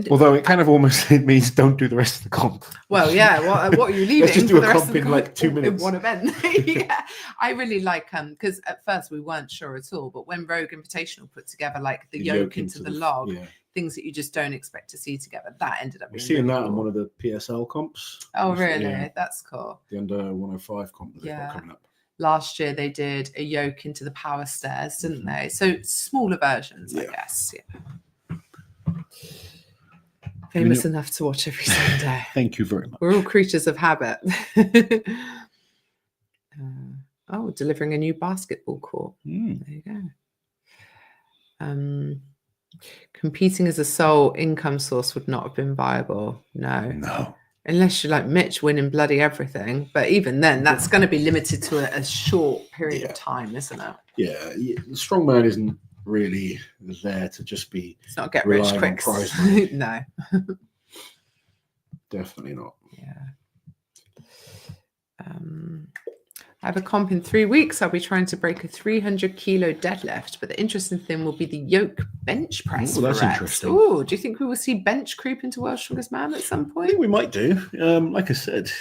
Although it kind of almost means don't do the rest of the comp. Well, yeah. What are you leaving? Let's just do for a the rest comp of the in like 2 minutes. In one event. Yeah, I really like because at first we weren't sure at all, but when Rogue Invitational put together like the yoke into the log, things that you just don't expect to see together, that ended up. We're seeing that on one of the PSL comps. Oh, really? Yeah. That's cool. The under 105 comp that they've got coming up. Last year they did a yoke into the power stairs, didn't they? So smaller versions, I guess. Yeah. Famous enough to watch every Sunday. Thank you very much. We're all creatures of habit. Delivering a new basketball court. There you go. Competing as a sole income source would not have been viable. No. Unless you're like Mitch winning bloody everything. But even then, that's going to be limited to a short period of time, isn't it? Yeah. The strongman isn't really there to just be. It's not get rich quick. No. Definitely not. Yeah. I have a comp in 3 weeks. I'll be trying to break a 300 kilo deadlift, but the interesting thing will be the yoke bench press. Oh, that's interesting. Oh, do you think we will see bench creep into World's Strongest Man at some point? I think we might do. Like I said,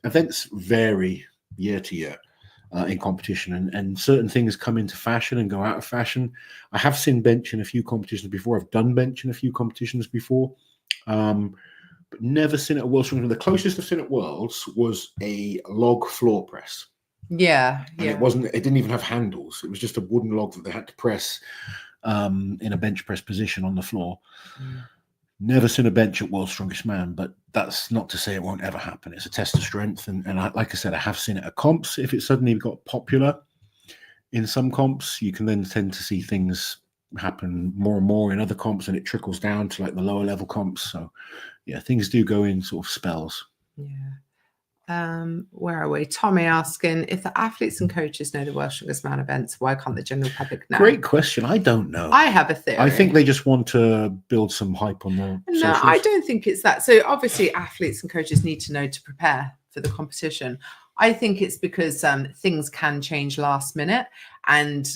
events vary year to year in competition, and certain things come into fashion and go out of fashion. I have seen bench in a few competitions before. I've done bench in a few competitions before. But never seen it at World's Strongest. The closest I've seen at Worlds was a log floor press. Yeah. It didn't even have handles. It was just a wooden log that they had to press in a bench press position on the floor. Never seen a bench at World's Strongest Man, but that's not to say it won't ever happen. It's a test of strength. And like I said, I have seen it at comps. If it suddenly got popular in some comps, you can then tend to see things happen more and more in other comps, and it trickles down to like the lower level comps. So yeah, things do go in sort of spells. Where are we? Tommy asking, if the athletes and coaches know the World's Strongest Man events, why can't the general public know? Great question. I don't know. I have a theory. I think they just want to build some hype on their socials. I don't think it's that. So obviously athletes and coaches need to know to prepare for the competition. I think it's because things can change last minute, and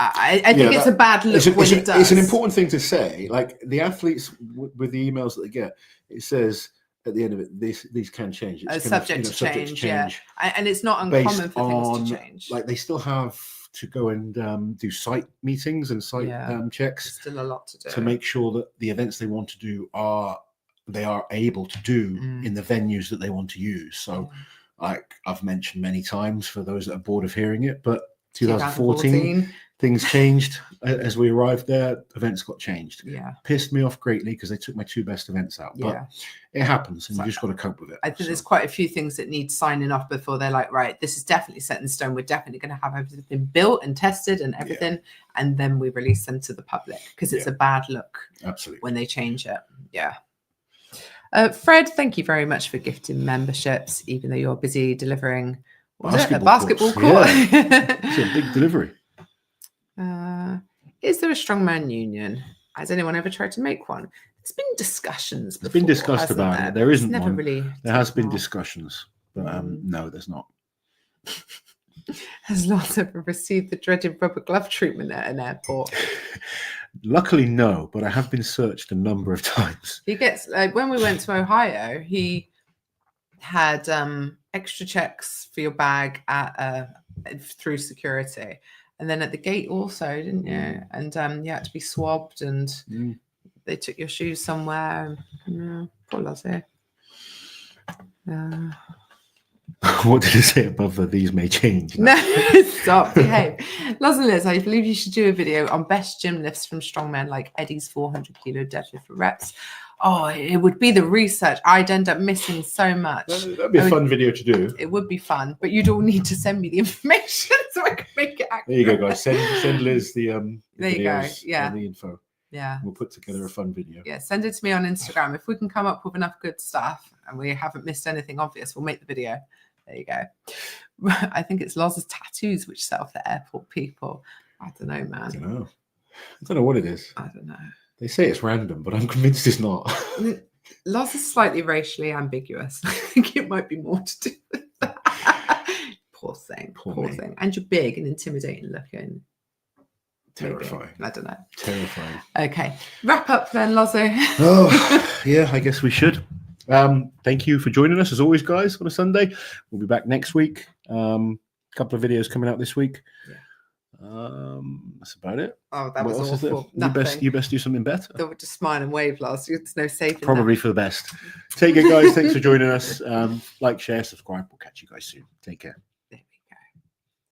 I think it's a bad look when it does. It's an important thing to say. Like the athletes with the emails that they get, it says at the end of it, these can change. It's subject to change. Yeah, and it's not uncommon for things to change. Like they still have to go and do site meetings and site checks. Still a lot to do to make sure that the events they want to do they are able to do in the venues that they want to use. So, like I've mentioned many times for those that are bored of hearing it, but 2014. Things changed as we arrived there. Events got changed. Yeah, pissed me off greatly because they took my 2 best events out. But it happens, and you just got to cope with it. I think there's quite a few things that need signing off before they're like, right, this is definitely set in stone. We're definitely going to have everything built and tested and everything, and then we release them to the public because it's a bad look. Absolutely, when they change it. Yeah. Fred, thank you very much for gifting memberships, even though you're busy delivering a basketball court. Yeah. It's a big delivery. Is there a strongman union? Has anyone ever tried to make one? There's been discussions. It's been discussed about it. There isn't one. There has been discussions, but no, there's not. Has Loz ever received the dreaded rubber glove treatment at an airport? Luckily, no, but I have been searched a number of times. He gets when we went to Ohio, he had extra checks for your bag through security. And then at the gate also, didn't you? And you had to be swabbed, and they took your shoes somewhere. Poor Lozzie. What did it say above that? These may change. No, stop, behave. Loz and Liz, I believe you should do a video on best gym lifts from strongmen, like Eddie's 400 kilo deadlift for reps. Oh, it would be the research. I'd end up missing so much. That'd be a fun video to do. It would be fun, but you'd all need to send me the information so I can make it accurate. There you go, guys. Send Liz the there you go. Yeah, and the info. Yeah, we'll put together a fun video. Yeah, send it to me on Instagram. If we can come up with enough good stuff and we haven't missed anything obvious, we'll make the video. There you go. I think it's Loz's tattoos which set off the airport people. I don't know, man. I don't know. I don't know what it is. I don't know. They say it's random, but I'm convinced it's not. Loz is slightly racially ambiguous. I think it might be more to do with that. Poor thing. Poor thing. And you're big and intimidating looking. Terrifying. Maybe. I don't know. Terrifying. Okay. Wrap up then, Lozo. Oh, yeah, I guess we should. Thank you for joining us as always, guys, on a Sunday. We'll be back next week. A couple of videos coming out this week. Yeah. That's about it. Oh, that What was else awful. You best do something better. They would just smile and wave, Loz. There's no saving Probably for the best. Take care, guys. Thanks for joining us. Like, share, subscribe. We'll catch you guys soon. Take care.